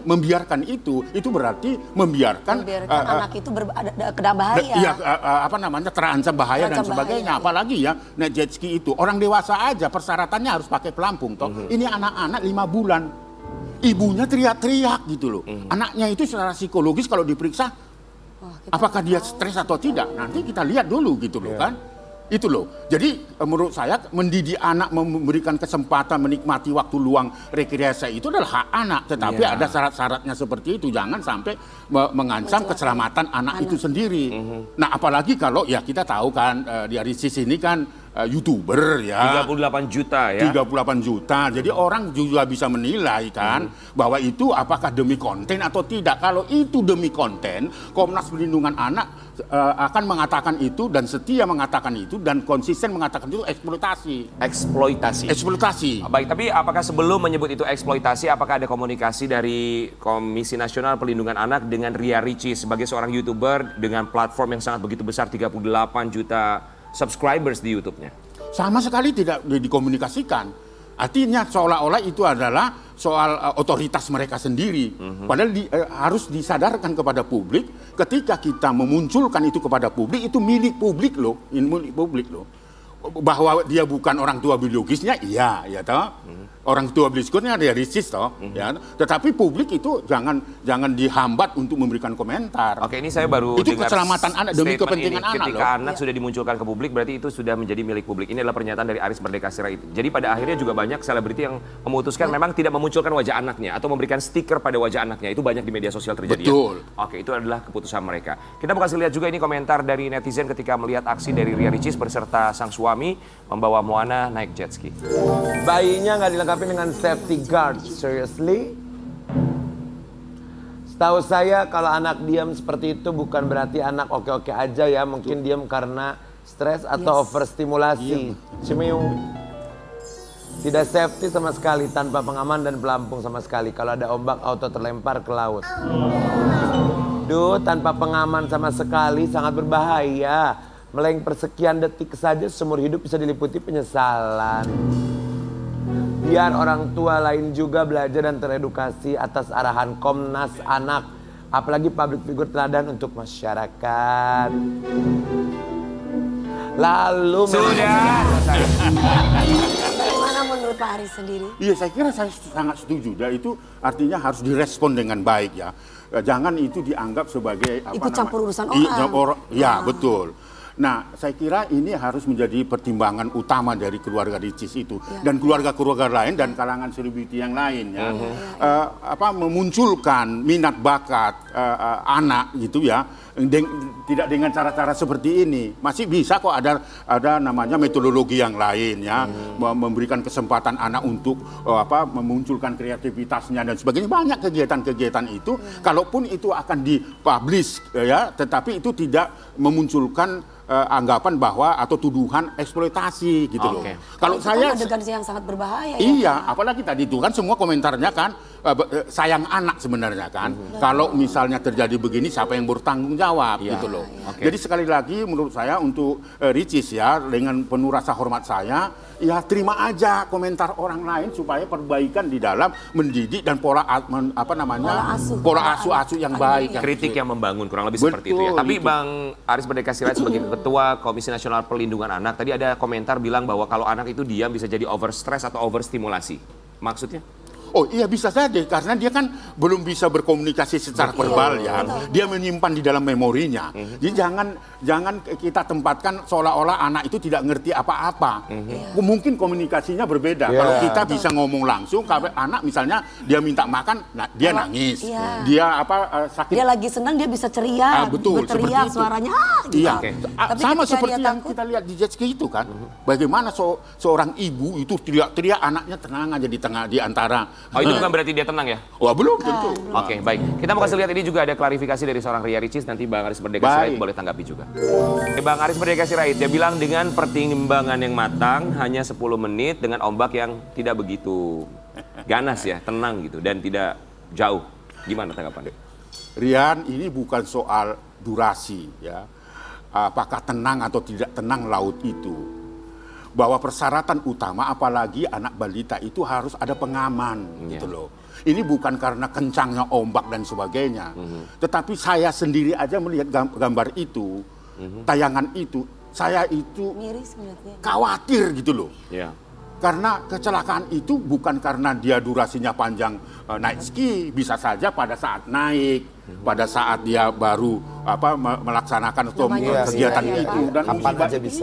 membiarkan itu berarti membiarkan anak itu kena bahaya. Iya, terancam bahaya dan sebagainya. Apalagi ya naik jet ski itu orang dewasa aja persyaratannya harus pakai pelampung toh. Ini anak-anak 5 bulan. Ibunya teriak-teriak gitu loh. Anaknya itu secara psikologis kalau diperiksa apakah dia stres atau tidak, nanti kita lihat dulu gitu loh kan. Itu loh. Jadi menurut saya mendidik anak, memberikan kesempatan menikmati waktu luang rekreasi itu adalah hak anak. Tetapi ada syarat-syaratnya seperti itu. Jangan sampai mengancam keselamatan anak itu sendiri. Nah apalagi kalau ya kita tahu kan di Ricis ini kan YouTuber ya. 38 juta ya. 38 juta. Jadi orang juga bisa menilai kan bahwa itu apakah demi konten atau tidak. Kalau itu demi konten, Komnas Perlindungan Anak akan mengatakan itu dan setia mengatakan itu dan konsisten mengatakan itu eksploitasi. Eksploitasi. Baik, tapi apakah sebelum menyebut itu eksploitasi, apakah ada komunikasi dari Komisi Nasional Perlindungan Anak dengan Ria Ricis sebagai seorang YouTuber dengan platform yang sangat begitu besar 38 juta subscribers di YouTube-nya? Sama sekali tidak dikomunikasikan. Artinya seolah-olah itu adalah soal otoritas mereka sendiri. Padahal harus disadarkan kepada publik ketika kita memunculkan itu kepada publik, itu milik publik loh. Milik publik loh. Bahwa dia bukan orang tua biologisnya, iya, ya toh. Orang tua biologisnya dia Ricis toh, ya. Tetapi publik itu jangan dihambat untuk memberikan komentar. Oke, ini saya baru itu dengar keselamatan anak demi kepentingan anak ketika loh. anak sudah dimunculkan ke publik, berarti itu sudah menjadi milik publik. Ini adalah pernyataan dari Aris Merdeka Sirait. Jadi pada akhirnya juga banyak selebriti yang memutuskan memang tidak memunculkan wajah anaknya atau memberikan stiker pada wajah anaknya. Itu banyak di media sosial terjadi. Betul. Ya? Oke, itu adalah keputusan mereka. Kita mau kasih lihat juga ini komentar dari netizen ketika melihat aksi dari Ria Ricis berserta sang suami membawa Moana naik jet ski. Bayinya nggak dilengkapi dengan safety guard, seriously? Setahu saya kalau anak diam seperti itu bukan berarti anak oke-oke aja ya. Mungkin diam karena stres atau overstimulasi. Cemiung. Tidak safety sama sekali, tanpa pengaman dan pelampung sama sekali. Kalau ada ombak auto terlempar ke laut. Duh, tanpa pengaman sama sekali sangat berbahaya. Meleng persekian detik saja seumur hidup bisa diliputi penyesalan. Biar orang tua lain juga belajar dan teredukasi atas arahan Komnas Anak. Apalagi public figure teladan untuk masyarakat. Lalu sudah. Bagaimana menurut Pak Aris sendiri? Iya, saya kira saya sangat setuju. Dan itu artinya harus direspon dengan baik ya. Jangan itu dianggap sebagai apa itu campur urusan orang. Ya, betul. Nah, saya kira ini harus menjadi pertimbangan utama dari keluarga Ricis itu dan keluarga-keluarga lain dan kalangan selebriti yang lain ya. Memunculkan minat bakat anak gitu ya, tidak dengan cara-cara seperti ini. Masih bisa kok ada namanya metodologi yang lain ya, memberikan kesempatan anak untuk memunculkan kreativitasnya dan sebagainya. Banyak kegiatan-kegiatan itu, kalaupun itu akan dipublish ya, tetapi itu tidak memunculkan anggapan bahwa atau tuduhan eksploitasi gitu loh. Kalau saya adegan yang sangat berbahaya. Iya, apalagi tadi itu kan semua komentarnya kan sayang anak sebenarnya kan. Kalau misalnya terjadi begini siapa yang bertanggung jawab gitu loh. Jadi sekali lagi menurut saya untuk Ricis ya, dengan penuh rasa hormat saya, ya terima aja komentar orang lain supaya perbaikan di dalam mendidik dan pola asuh yang baik. Kritik yang membangun kurang lebih seperti itu ya. Tapi Bang Aris Merdeka Sirait sebagai Ketua Komisi Nasional Perlindungan Anak, tadi ada komentar bilang bahwa kalau anak itu diam bisa jadi overstress atau overstimulasi. Maksudnya? Oh iya bisa saja, karena dia kan belum bisa berkomunikasi secara verbal ya. Dia menyimpan di dalam memorinya. Jadi jangan kita tempatkan seolah-olah anak itu tidak ngerti apa-apa. Mungkin komunikasinya berbeda. Kalau kita bisa ngomong langsung, kalau anak misalnya dia minta makan, dia nangis. Dia sakit. Dia lagi senang dia bisa ceria, berteriak suaranya. Iya. Sama seperti yang kita lihat di jet ski itu kan. Bagaimana seorang ibu itu teriak-teriak, anaknya tenang aja di antara. Oh, itu bukan berarti dia tenang ya? Wah, belum tentu. Oke, baik. Kita mau kasih lihat ini juga ada klarifikasi dari seorang Ria Ricis, nanti Bang Aris Merdeka Sirait boleh tanggapi juga. Bang Aris Merdeka Sirait, dia bilang dengan pertimbangan yang matang, hanya 10 menit dengan ombak yang tidak begitu ganas ya, tenang gitu, dan tidak jauh. Gimana tanggapan? Rian, ini bukan soal durasi ya. Apakah tenang atau tidak tenang laut itu. Bahwa persyaratan utama apalagi anak balita itu harus ada pengaman gitu loh. Ini bukan karena kencangnya ombak dan sebagainya. Tetapi saya sendiri aja melihat gambar itu, tayangan itu, saya itu khawatir gitu loh. Karena kecelakaan itu bukan karena dia durasinya panjang naik ski, bisa saja pada saat naik, pada saat dia baru melaksanakan kegiatan itu dan kapan aja bisa.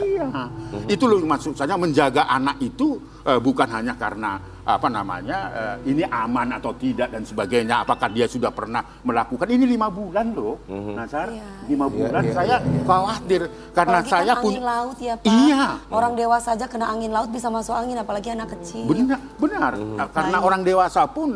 Itu loh maksud saya, menjaga anak itu bukan hanya karena apa namanya ini aman atau tidak dan sebagainya, apakah dia sudah pernah melakukan ini 5 bulan loh. Nazar, 5 bulan saya khawatir karena apalagi saya kan pun angin laut ya Pak. Iya. Orang dewasa aja kena angin laut bisa masuk angin, apalagi anak kecil. Benar. Karena orang dewasa pun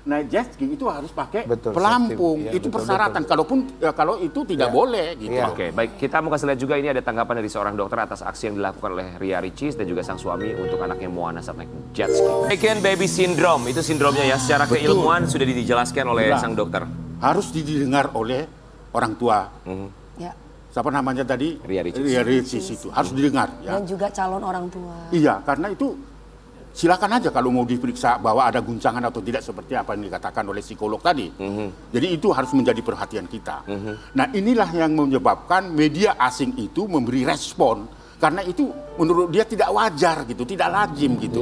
naik jet ski itu harus pakai pelampung. Ya, itu persyaratan. Kalau itu tidak boleh gitu. Oke, baik, kita mau kasih lihat juga ini ada tanggapan dari seorang dokter atas aksi yang dilakukan oleh Ria Ricis dan juga sang suami untuk anaknya Moana saat naik jet ski. Taken baby syndrome, itu sindromnya ya, secara keilmuan sudah dijelaskan oleh sang dokter. Harus didengar oleh orang tua. Ya. Siapa namanya tadi? Ria Ricis. Ria Ricis itu harus didengar ya. Dan juga calon orang tua. Iya, karena itu silakan aja kalau mau diperiksa bahwa ada guncangan atau tidak seperti apa yang dikatakan oleh psikolog tadi. Jadi itu harus menjadi perhatian kita. Nah, inilah yang menyebabkan media asing itu memberi respon karena itu menurut dia tidak wajar gitu, tidak lazim gitu.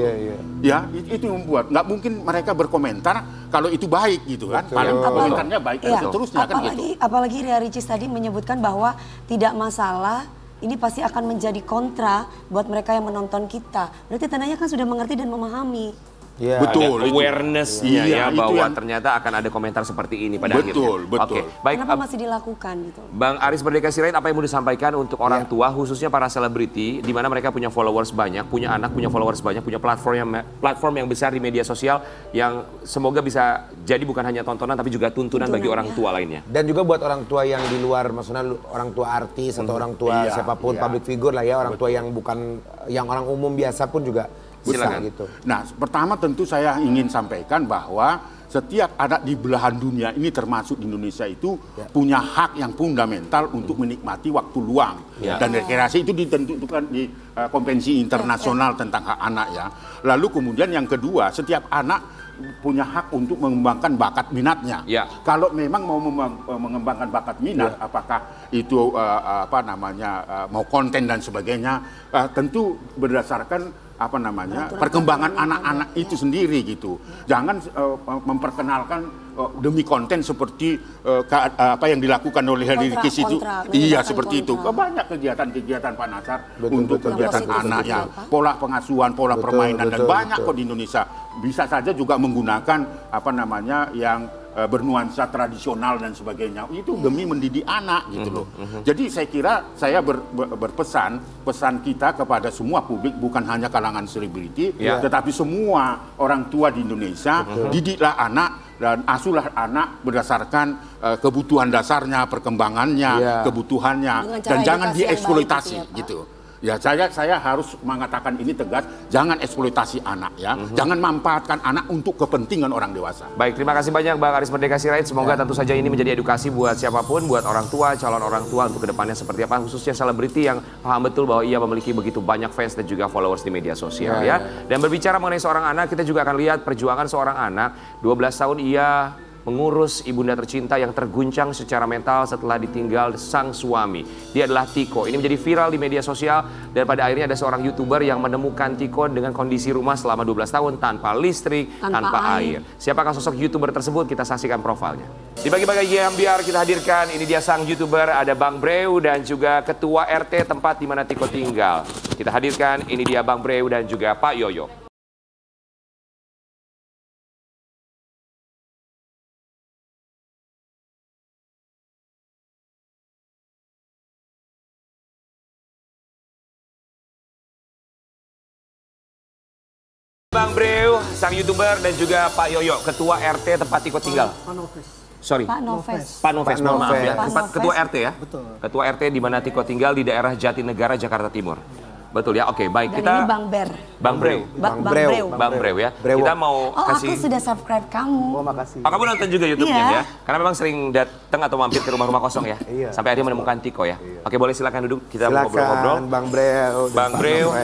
Ya, itu yang membuat nggak mungkin mereka berkomentar kalau itu baik gitu kan. Paling komentarnya baik dan seterusnya kan gitu. Apalagi Ria Ricis tadi menyebutkan bahwa tidak masalah. Ini pasti akan menjadi kontra buat mereka yang menonton kita. Berarti tandanya kan sudah mengerti dan memahami. Ya, betul, ada awareness-nya ya bahwa yang ternyata akan ada komentar seperti ini pada akhirnya. Betul. Oke, baik. Kenapa masih dilakukan gitu? Bang Aris Merdeka Sirait, apa yang mau disampaikan untuk orang tua, khususnya para selebriti, di mana mereka punya followers banyak, punya anak, punya followers banyak, punya platform yang besar di media sosial, yang semoga bisa jadi bukan hanya tontonan, tapi juga tuntunan bagi orang tua lainnya. Dan juga buat orang tua yang di luar, maksudnya orang tua artis atau orang tua siapapun, public figure lah ya, orang tua yang bukan, yang orang umum biasa pun juga. Silakan. Gitu. Nah, pertama tentu saya ingin sampaikan bahwa setiap anak di belahan dunia ini termasuk di Indonesia itu punya hak yang fundamental untuk menikmati waktu luang. Dan rekreasi itu ditentukan di Konvensi Internasional tentang hak anak ya. Lalu kemudian yang kedua, setiap anak punya hak untuk mengembangkan bakat minatnya. Kalau memang mau mengembangkan bakat minat, apakah itu mau konten dan sebagainya, tentu berdasarkan perkembangan anak-anak itu sendiri gitu. Jangan memperkenalkan demi konten seperti apa yang dilakukan oleh Ria Ricis itu. Iya, seperti itu. Banyak kegiatan-kegiatan Pak Nazar untuk kegiatan anak ya. Pola pengasuhan, pola permainan dan banyak kok di Indonesia. Bisa saja juga menggunakan yang bernuansa tradisional dan sebagainya, itu demi mendidik anak gitu loh. Jadi saya kira saya pesan kita kepada semua publik, bukan hanya kalangan selebriti, tetapi semua orang tua di Indonesia, didiklah anak dan asuhlah anak berdasarkan kebutuhan dasarnya, perkembangannya, kebutuhannya, dan jangan dieksploitasi gitu. Ya, saya harus mengatakan ini tegas, jangan eksploitasi anak ya, jangan manfaatkan anak untuk kepentingan orang dewasa. Baik, terima kasih banyak Bang Aris Merdeka Sirait. Semoga tentu saja ini menjadi edukasi buat siapapun, buat orang tua, calon orang tua untuk kedepannya seperti apa, khususnya selebriti yang paham betul bahwa ia memiliki begitu banyak fans dan juga followers di media sosial ya. Dan berbicara mengenai seorang anak, kita juga akan lihat perjuangan seorang anak, 12 tahun ia mengurus ibunda tercinta yang terguncang secara mental setelah ditinggal sang suami. Dia adalah Tiko. Ini menjadi viral di media sosial dan pada akhirnya ada seorang YouTuber yang menemukan Tiko dengan kondisi rumah selama 12 tahun tanpa listrik, tanpa air. Siapakah sosok YouTuber tersebut? Kita saksikan profilnya. Di bagi-bagi yang biar kita hadirkan, ini dia sang YouTuber, ada Bang Breu dan juga Ketua RT tempat di mana Tiko tinggal. Kita hadirkan, ini dia Bang Breu dan juga Pak Yoyo. Bang Breu, sang YouTuber dan juga Pak Yoyo, Ketua RT tempat Tiko tinggal. Pak Noves. Sorry. Pak Noves. Pak Noves, mohon maaf ya. Ketua RT ya? Betul. Ketua RT di mana Tiko tinggal di daerah Jatinegara, Jakarta Timur. Betul ya? Oke, baik. Dan kita ini Bang Ber. Bang Breu. Bang Breu. Bang Breu ya. Kita mau kasih. Aku sudah subscribe kamu. Oh, makasih. Oh, kamu nonton juga YouTube-nya ya? Karena memang sering datang atau mampir ke rumah-rumah kosong ya? Sampai akhirnya menemukan Tiko ya? Oke, boleh silakan duduk. Kita mau ngobrol-ngobrol. Bang Breu. Bang Breu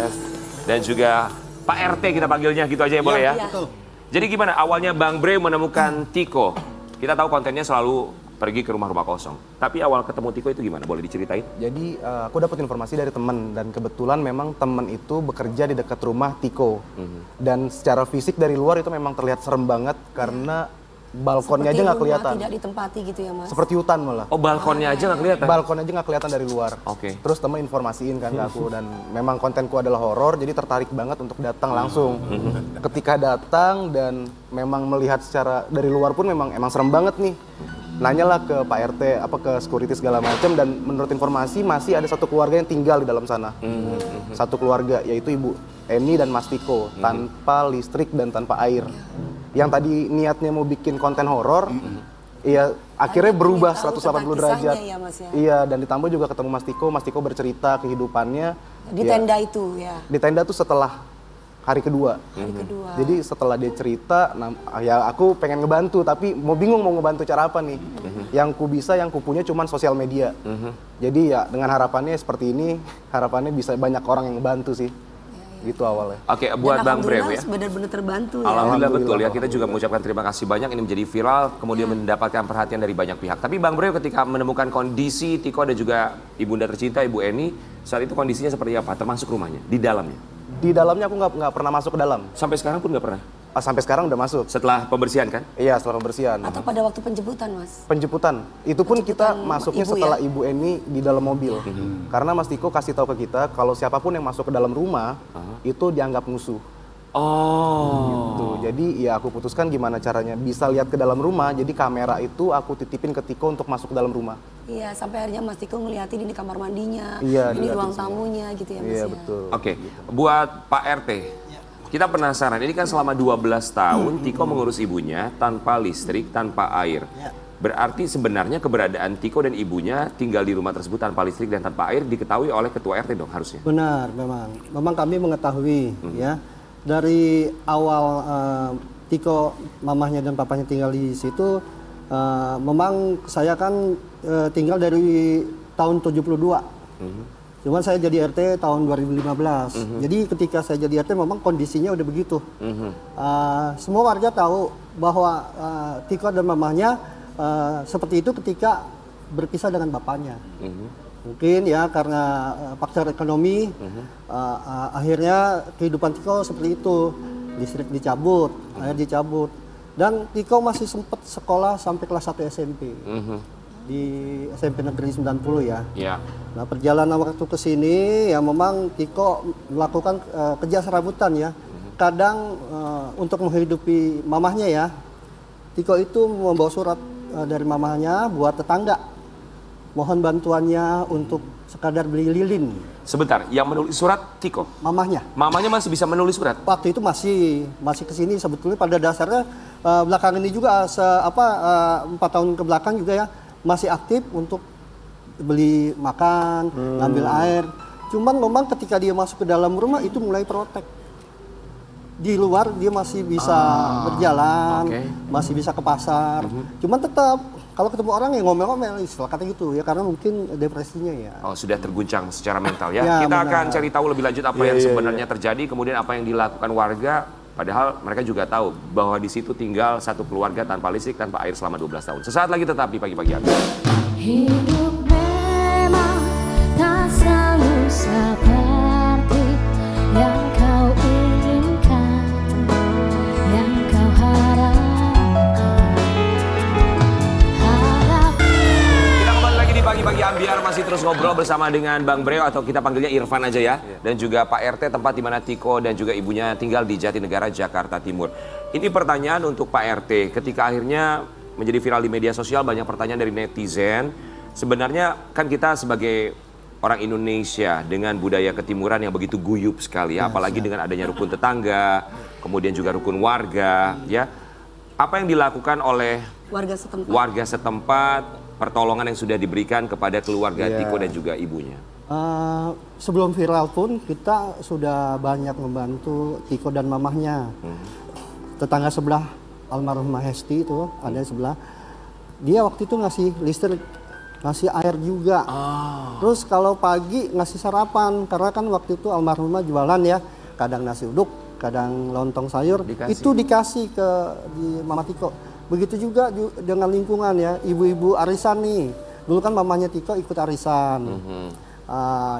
dan juga Pak RT kita panggilnya gitu aja ya, boleh ya? Betul. Jadi gimana awalnya Bang Breu menemukan Tiko? Kita tahu kontennya selalu pergi ke rumah-rumah kosong. Tapi awal ketemu Tiko itu gimana? Boleh diceritain? Jadi aku dapat informasi dari teman dan kebetulan memang teman itu bekerja di dekat rumah Tiko. Dan secara fisik dari luar itu memang terlihat serem banget karena balkonnya aja nggak kelihatan. Tidak ditempati gitu ya Mas? Seperti hutan malah. Oh balkonnya aja nggak kelihatan? Balkonnya aja nggak kelihatan dari luar. Oke. Terus temen informasiin kan ke aku dan memang kontenku adalah horor, jadi tertarik banget untuk datang langsung. Ketika datang dan memang melihat secara dari luar pun emang serem banget nih. Nanyalah ke Pak RT, ke security segala macam, dan menurut informasi masih ada satu keluarga yang tinggal di dalam sana. Satu keluarga, yaitu Ibu Eni dan Mas Tiko, tanpa listrik dan tanpa air. Yang tadi niatnya mau bikin konten horor, iya akhirnya berubah 180 derajat. Ya, Mas, ya? Iya, dan ditambah juga ketemu Mas Tiko bercerita kehidupannya. Di tenda itu ya? Di tenda tuh setelah hari kedua. Jadi setelah dia cerita, ya aku pengen ngebantu, tapi bingung mau ngebantu cara apa nih. Yang ku bisa, yang ku punya cuman sosial media. Jadi ya dengan harapannya seperti ini, harapannya bisa banyak orang yang ngebantu sih. Gitu awalnya. Oke, buat Bang Breo ya. Benar-benar terbantu ya. Alhamdulillah betul ya, kita juga mengucapkan terima kasih banyak, ini menjadi viral, kemudian mendapatkan perhatian dari banyak pihak. Tapi Bang Breo ketika menemukan kondisi Tiko dan juga ibunda tercinta, Ibu Eni, saat itu kondisinya seperti apa? Termasuk rumahnya, di dalamnya? Di dalamnya aku nggak pernah masuk ke dalam. Sampai sekarang pun nggak pernah? Sampai sekarang udah masuk. Setelah pembersihan kan? Iya, setelah pembersihan. Atau pada waktu penjemputan Mas? Penjemputan. Itu pun kita masuknya ibu, setelah ya? Ibu Eni di dalam mobil. Karena Mas Tiko kasih tahu ke kita kalau siapapun yang masuk ke dalam rumah itu dianggap musuh. Gitu. Jadi ya aku putuskan gimana caranya bisa lihat ke dalam rumah. Jadi kamera itu aku titipin ke Tiko untuk masuk ke dalam rumah. Iya, sampai akhirnya Mas Tiko ngeliatin ini kamar mandinya, iya, ini ruang tamunya gitu ya Mas. Iya, ya? betul. Oke, buat Pak RT, kita penasaran, ini kan selama 12 tahun Tiko mengurus ibunya tanpa listrik, tanpa air. Berarti sebenarnya keberadaan Tiko dan ibunya tinggal di rumah tersebut tanpa listrik dan tanpa air diketahui oleh ketua RT dong harusnya? Benar, memang kami mengetahui ya. Dari awal Tiko, mamahnya dan papanya tinggal di situ, memang saya kan tinggal dari tahun 72. Cuman saya jadi RT tahun 2015. Jadi ketika saya jadi RT memang kondisinya udah begitu. Semua warga tahu bahwa Tiko dan mamahnya seperti itu ketika berpisah dengan bapaknya. Mungkin ya karena faktor ekonomi, akhirnya kehidupan Tiko seperti itu. Listrik dicabut, air dicabut. Dan Tiko masih sempat sekolah sampai kelas 1 SMP. Di SMP Negeri 90 ya. Nah perjalanan waktu ke sini ya memang Tiko melakukan kerja serabutan ya. Kadang untuk menghidupi mamahnya ya, Tiko itu membawa surat dari mamahnya buat tetangga. Mohon bantuannya untuk sekadar beli lilin. Sebentar, yang menulis surat Tiko? Mamahnya. Mamanya masih bisa menulis surat? Waktu itu masih kesini sebetulnya pada dasarnya belakangan ini juga 4 tahun ke belakang juga ya masih aktif untuk beli makan, ngambil air. Cuman memang ketika dia masuk ke dalam rumah itu mulai protek. Di luar dia masih bisa berjalan, masih bisa ke pasar. Cuman tetap kalau ketemu orang yang ngomel-ngomel istilah kata gitu ya karena mungkin depresinya ya. Oh sudah terguncang secara mental ya. Kita akan cari tahu lebih lanjut apa yang sebenarnya terjadi, kemudian apa yang dilakukan warga. Padahal mereka juga tahu bahwa di situ tinggal satu keluarga tanpa listrik, tanpa air selama 12 tahun. Sesaat lagi tetap di Pagi-Pagi Abi. Hidup memang tak selalu seperti yang kau inginkan, yang kau harapkan. Kita kembali lagi di Pagi-Pagi Ambiar, masih terus ngobrol bersama dengan Bang Breo atau kita panggilnya Irfan aja ya. Dan juga Pak RT, tempat di mana Tiko dan juga ibunya tinggal di Jatinegara, Jakarta Timur. Ini pertanyaan untuk Pak RT, ketika akhirnya menjadi viral di media sosial, banyak pertanyaan dari netizen. Sebenarnya kan kita sebagai orang Indonesia dengan budaya ketimuran yang begitu guyup sekali ya, apalagi dengan adanya rukun tetangga, kemudian juga rukun warga ya. Apa yang dilakukan oleh warga setempat, pertolongan yang sudah diberikan kepada keluarga Tiko dan juga ibunya? Sebelum viral pun kita sudah banyak membantu Tiko dan mamahnya. Tetangga sebelah almarhumah Hesti itu ada di sebelah. Dia waktu itu ngasih listrik, ngasih air juga. Terus kalau pagi ngasih sarapan karena kan waktu itu almarhumah jualan ya, kadang nasi uduk, kadang lontong sayur. Itu dikasih ke di Mama Tiko. Begitu juga dengan lingkungan ya, ibu-ibu arisan nih. Dulu kan mamanya Tiko ikut arisan.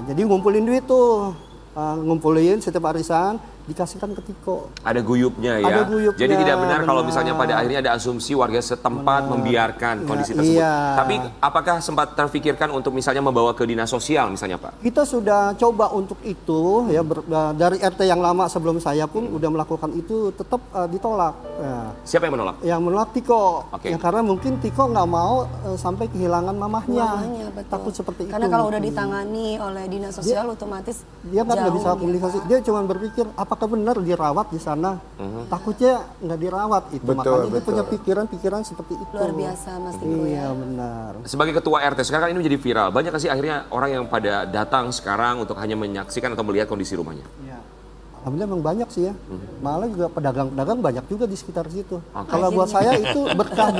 Jadi ngumpulin duit tuh, ngumpulin setiap arisan, dikasihkan ke Tiko. Ada guyupnya ya. Ada guyupnya, jadi tidak benar kalau benar. misalnya pada akhirnya ada asumsi warga setempat membiarkan kondisi tersebut. Iya. Tapi apakah sempat terfikirkan untuk misalnya membawa ke dinas sosial misalnya Pak? Kita sudah coba untuk itu ya dari RT yang lama sebelum saya pun udah melakukan itu, tetap ditolak. Ya. Siapa yang menolak? Yang menolak Tiko. Oke. Ya, karena mungkin Tiko nggak mau sampai kehilangan mamahnya. Betul. Takut seperti Karena itu. kalau udah ditangani oleh dinas sosial otomatis Dia kan nggak jauh bisa komunikasi. Dia cuma berpikir apakah benar dirawat di sana. Takutnya nggak dirawat itu. Betul, Makanya dia punya pikiran-pikiran seperti itu. luar biasa Mas Tiko Iya ya. benar. Sebagai ketua RT sekarang kan ini menjadi viral. Banyak nggak sih akhirnya orang yang pada datang sekarang untuk hanya menyaksikan atau melihat kondisi rumahnya? Iya. Alhamdulillah memang banyak sih ya. Malah juga pedagang-pedagang banyak juga di sekitar situ. Kalau buat saya itu berkah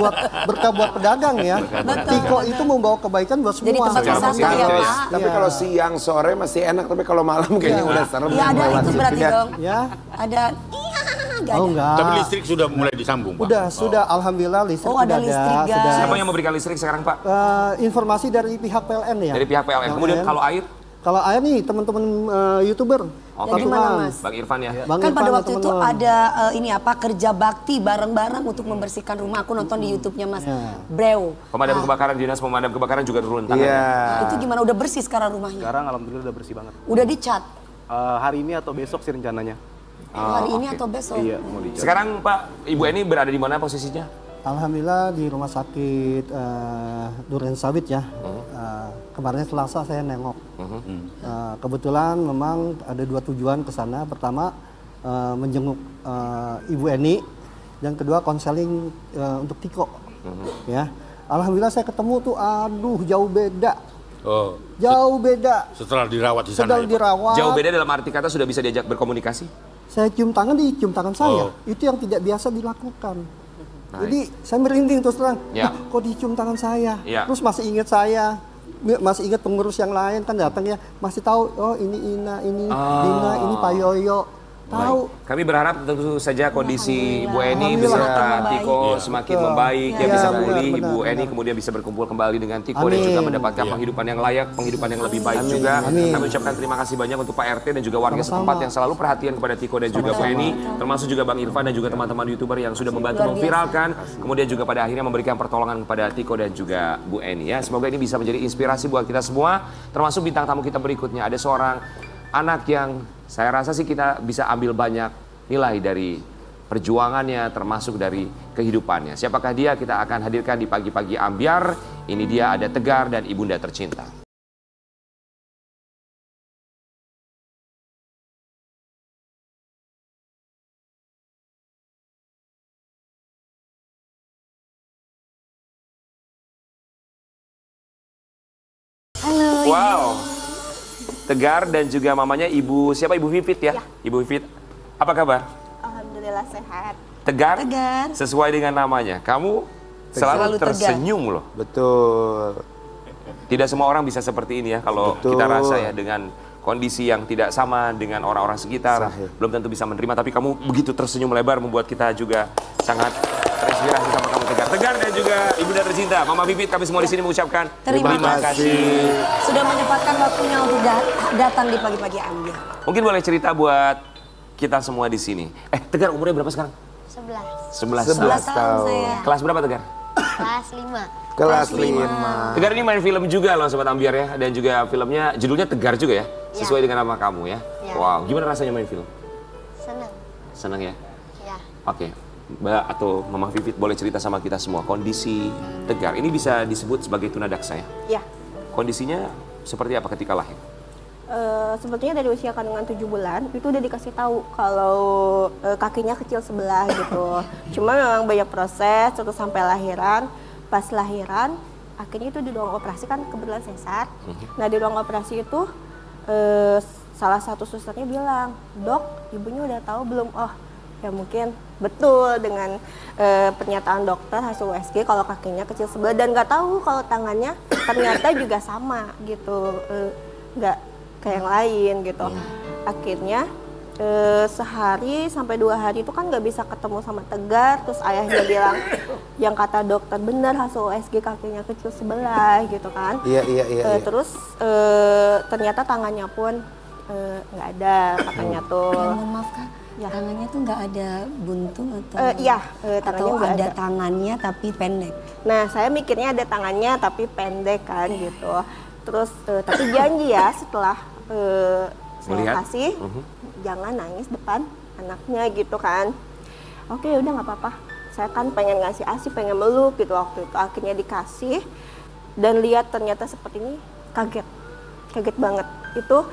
buat pedagang ya. Tiko itu membawa kebaikan buat semua. Jadi tempat wisata ya Pak. Tapi kalau siang sore masih enak, tapi kalau malam kayaknya udah serem. Ya ada lewat itu situ berarti ya. dong. Ya. Ada nggak Oh ada. enggak. Tapi listrik sudah mulai disambung, Pak. Sudah alhamdulillah listrik Oh, ada sudah listrik, guys. sudah. Siapa yang memberikan listrik sekarang Pak? Informasi dari pihak PLN ya. Dari pihak PLN. Kemudian kalau air? Kalau air nih teman-teman YouTuber. Dari mana Mas? Bang Irfan ya? Bang Kan pada Irfan, waktu itu teman-teman. ada ini apa kerja bakti bareng-bareng untuk membersihkan rumah. Aku nonton di YouTube-nya Mas Brew. Pemadam kebakaran, dinas pemadam kebakaran juga turun tangan. Iya. Itu gimana udah bersih sekarang rumahnya? Sekarang alhamdulillah udah bersih banget. Udah dicat Hari ini atau besok sih rencananya. hari ini atau besok? Iya, mau dicat. Sekarang Pak, Ibu Eni berada di mana posisinya? Alhamdulillah di rumah sakit Duren Sawit ya. Kemarin Selasa saya nengok. Kebetulan memang ada dua tujuan ke sana. Pertama menjenguk Ibu Eni, dan kedua konseling untuk Tiko. Ya, alhamdulillah saya ketemu tuh, aduh jauh beda. Oh, Jauh beda. setelah dirawat di sana. Sedang ya, Pak? dirawat. Jauh beda dalam arti kata sudah bisa diajak berkomunikasi? Saya cium tangan, dicium tangan saya. Oh. Itu yang tidak biasa dilakukan. Jadi saya merinding terus terang. Ya. Kok dicium tangan saya? Ya. Terus masih ingat saya. Masih ingat pengurus yang lain kan datang ya. Masih tahu, oh ini Ina, ini Dina, ini Pak Yoyo. Tahu. Baik. Kami berharap tentu saja kondisi Ibu Eni Alhamdulillah. bisa Semakin Tiko membaik. semakin Betul. membaik, dia Iya, bisa benar, pulih, benar, Ibu Eni benar. kemudian bisa berkumpul kembali dengan Tiko dan Amin. juga mendapatkan penghidupan yang layak, penghidupan yang lebih baik juga. Amin. Kami ucapkan terima kasih banyak untuk Pak RT dan juga warga Sama-sama. setempat yang selalu perhatian kepada Tiko dan juga Bu Eni, termasuk juga Bang Irfan dan juga teman-teman YouTuber yang sudah membantu Luar biasa. memviralkan, kemudian juga pada akhirnya memberikan pertolongan kepada Tiko dan juga Bu Eni ya. Semoga ini bisa menjadi inspirasi buat kita semua, termasuk bintang tamu kita berikutnya. Ada seorang anak yang saya rasa sih kita bisa ambil banyak nilai dari perjuangannya termasuk dari kehidupannya. Siapakah dia? Kita akan hadirkan di Pagi-Pagi Ambyar. Ini dia ada Tegar dan Ibunda Tercinta. Halo. Wow. Tegar dan juga mamanya Ibu siapa? Ibu Vivit ya? Ibu Vivit. Apa kabar? Alhamdulillah sehat. Tegar? Tegar. Sesuai dengan namanya. Kamu selalu Selalu tegar. tersenyum loh. Betul. Tidak semua orang bisa seperti ini ya. Kalau Betul. kita rasa ya dengan kondisi yang tidak sama dengan orang-orang sekitar. Sahih. Belum tentu bisa menerima. Tapi kamu begitu tersenyum lebar membuat kita juga sangat terinspirasi sama kamu Tegar. Tegar dan juga Ibunda Tercinta. Mama Vivit kami semua di sini mengucapkan Terima kasih. Sudah menyempatkan waktunya untuk datang di Pagi-Pagi Ambyar. Mungkin boleh cerita buat kita semua di sini. Tegar umurnya berapa sekarang? 11. 11 tahun saya. Kelas berapa Tegar? Kelas 5. Kelas 5. Tegar ini main film juga loh Sobat Ambyar ya. Dan juga filmnya judulnya Tegar juga ya. Sesuai dengan nama kamu ya. Ya. Wow, gimana rasanya main film? Senang. Senang ya? Ya. Oke. Mbak atau Mama Vivit boleh cerita sama kita semua kondisi Tegar. Ini bisa disebut sebagai tunadaksa ya? Ya. Kondisinya seperti apa ketika lahir? Sebetulnya dari usia kandungan 7 bulan itu udah dikasih tahu kalau kakinya kecil sebelah gitu. Cuma memang banyak proses terus sampai lahiran. Pas lahiran akhirnya itu di ruang operasi kan kebetulan sesar. Nah di ruang operasi itu salah satu susternya bilang, "Dok, ibunya udah tahu belum?" Oh ya mungkin betul dengan pernyataan dokter hasil USG kalau kakinya kecil sebelah dan nggak tahu kalau tangannya ternyata juga sama gitu, nggak kayak yang lain gitu. Akhirnya sehari sampai 2 hari itu kan nggak bisa ketemu sama Tegar, terus ayahnya bilang yang kata dokter benar hasil USG kakinya kecil sebelah gitu kan. Iya. Terus ternyata tangannya pun nggak ada katanya tuh. Mohon maaf Kak, Ya. Tangannya tuh nggak ada buntung atau? Iya, tangannya atau nggak ada ada. tangannya tapi pendek. Nah, saya mikirnya ada tangannya tapi pendek kan gitu. Terus tapi janji ya setelah saya Melihat? kasih, jangan nangis depan anaknya gitu kan. Oke, udah nggak apa-apa. Saya kan pengen ngasih ASI, pengen meluk gitu waktu itu. Akhirnya dikasih dan lihat ternyata seperti ini, kaget banget. Itu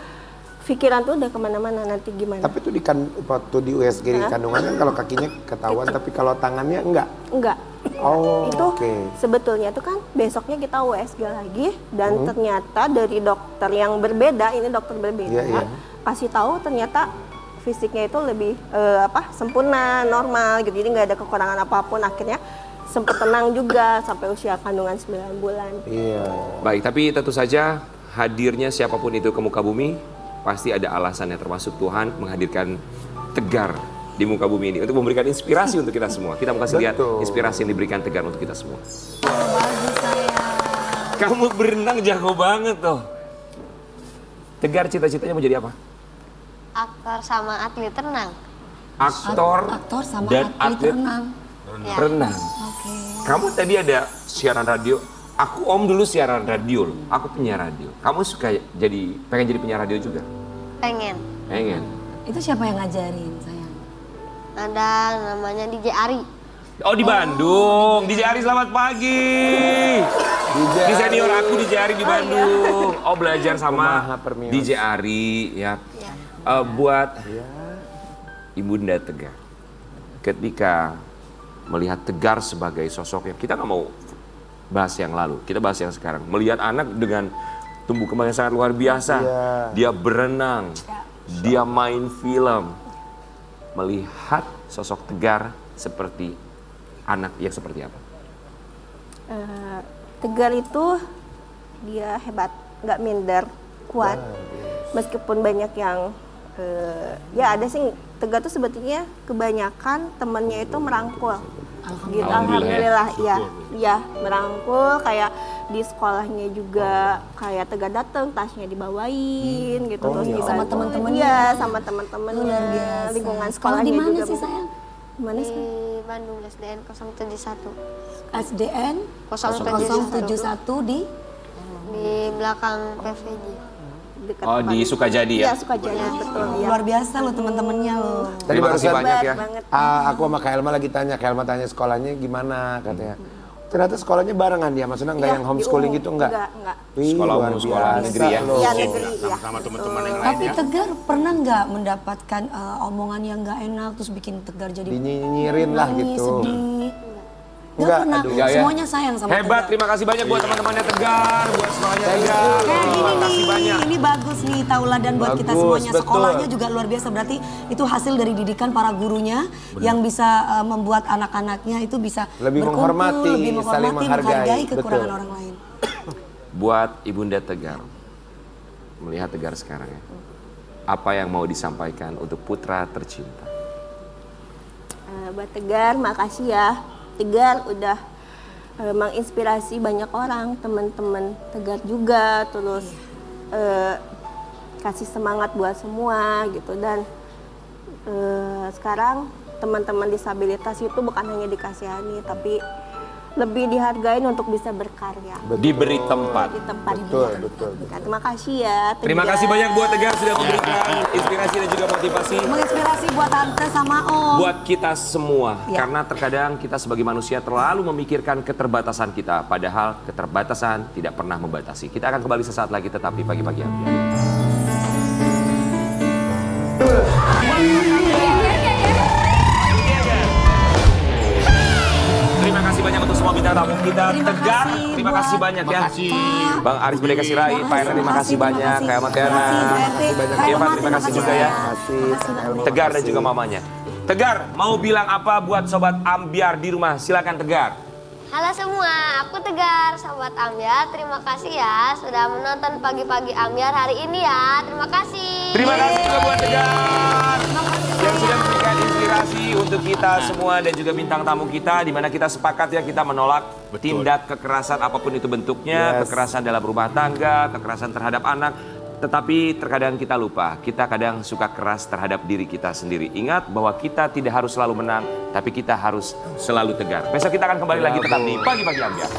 pikiran tuh udah kemana-mana nanti gimana. Tapi tuh waktu di USG di kandungan kan kalau kakinya ketahuan, tapi kalau tangannya enggak? Enggak. Oh, itu oke. sebetulnya itu kan besoknya kita USG lagi dan ternyata dari dokter yang berbeda, ini dokter berbeda, kasih tahu ternyata fisiknya itu lebih sempurna, normal gitu, jadi nggak ada kekurangan apapun. Akhirnya sempet tenang juga sampai usia kandungan 9 bulan. Iya. Baik, tapi tentu saja hadirnya siapapun itu ke muka bumi pasti ada alasannya, termasuk Tuhan menghadirkan Tegar di muka bumi ini untuk memberikan inspirasi untuk kita semua. Kita mau kasih lihat inspirasi yang diberikan Tegar untuk kita semua. Bagus saya. Kamu berenang jago banget tuh. Tegar cita-citanya mau jadi apa? Aktor sama atlet renang. Aktor sama dan atlet renang. Renang. Oke. Kamu tadi ada siaran radio. Aku dulu siaran radio. Aku penyiar radio. Kamu pengen jadi penyiar radio juga? Pengen. Itu siapa yang ngajarin sayang? Ada namanya DJ Ari. Oh, di Bandung. DJ Ari, selamat pagi. Di senior aku DJ Ari di Bandung. Oh, belajar sama DJ Ari ya. Buat Ibunda Tegar, ketika melihat Tegar sebagai sosok yang kita nggak mau bahas yang lalu, kita bahas yang sekarang. Melihat anak dengan tumbuh kembang yang sangat luar biasa, dia berenang, dia main film. Melihat sosok Tegar seperti anak yang seperti apa? Tegar itu dia hebat, nggak minder, kuat. Meskipun banyak yang ya ada sih, Tegar tuh sebetulnya kebanyakan temennya itu merangkul. Gitu, alhamdulillah ya merangkul, kayak di sekolahnya juga kayak Tegar dateng tasnya dibawain gitu, terus sama teman-temannya. Iya, sama teman-temannya, lingkungan sekolahnya di mana juga. sih sayang? Mana sih? Di Bandung, SDN 071. SDN 071 di belakang PVJ. Oh, di Sukajadi ya? Iya, Sukajadi, betul. Ya. Luar biasa loh teman-temannya loh. Terima kasih banyak ya. Aku sama Kak Elma lagi tanya, Kak Elma tanya sekolahnya gimana katanya. Ternyata sekolahnya barengan dia, maksudnya enggak yang homeschooling gitu enggak? Enggak. Sekolah umum, sekolah negeri ya? Iya, negeri ya. Sama teman-teman yang Tapi lainnya. Tegar pernah nggak mendapatkan omongan yang nggak enak terus bikin Tegar jadi dinyinyirin lah nangis, gitu? sedih. Enggak, pernah. Enggak ya? Semuanya sayang sama Hebat, Tegar. terima kasih banyak buat teman-temannya Tegar, buat semuanya Tegar. Terima kasih banyak. Ini bagus nih tauladan buat kita Bagus, semuanya. betul. Sekolahnya juga luar biasa, berarti itu hasil dari didikan para gurunya yang bisa membuat anak-anaknya itu bisa Lebih berkumpul, menghormati, lebih saling menghargai. kekurangan Betul. orang lain. Buat Ibunda Tegar, melihat Tegar sekarang ya, apa yang mau disampaikan untuk putra tercinta? Buat Tegar, makasih ya. Tegar udah menginspirasi banyak orang, teman-teman Tegar juga, terus kasih semangat buat semua gitu. Dan sekarang teman-teman disabilitas itu bukan hanya dikasihani, tapi lebih dihargain untuk bisa berkarya. Diberi tempat. Di tempat. Betul. Terima kasih ya Tegar. Terima kasih banyak buat Tegar sudah memberikan inspirasi dan juga motivasi. Menginspirasi buat Tante sama Om. Buat kita semua, karena terkadang kita sebagai manusia terlalu memikirkan keterbatasan kita, padahal keterbatasan tidak pernah membatasi. Kita akan kembali sesaat lagi, tetapi pagi-pagi ambiar. Terima kasih banyak untuk semua bintang tamu kita. Tegar, terima kasih banyak ya. Bang Aris Bendeka Sirait, Pak Ernest, terima kasih banyak. Kayak Matiana, Eva, terima kasih juga ya. Tegar dan juga mamanya. Tegar, mau bilang apa buat Sobat Ambiar di rumah? Silakan Tegar. Halo semua, aku Tegar, Sobat Ambiar. Terima kasih ya sudah menonton Pagi-Pagi Ambiar hari ini ya. Terima kasih. Terima kasih juga buat Tegar yang sudah memberikan inspirasi untuk kita semua dan juga bintang tamu kita, di mana kita sepakat ya, kita menolak tindak kekerasan apapun itu bentuknya, kekerasan dalam rumah tangga, kekerasan terhadap anak. Tetapi terkadang kita lupa, kita kadang suka keras terhadap diri kita sendiri. Ingat bahwa kita tidak harus selalu menang, tapi kita harus selalu tegar. Besok kita akan kembali lagi tetap di Pagi-Pagi Ambiar.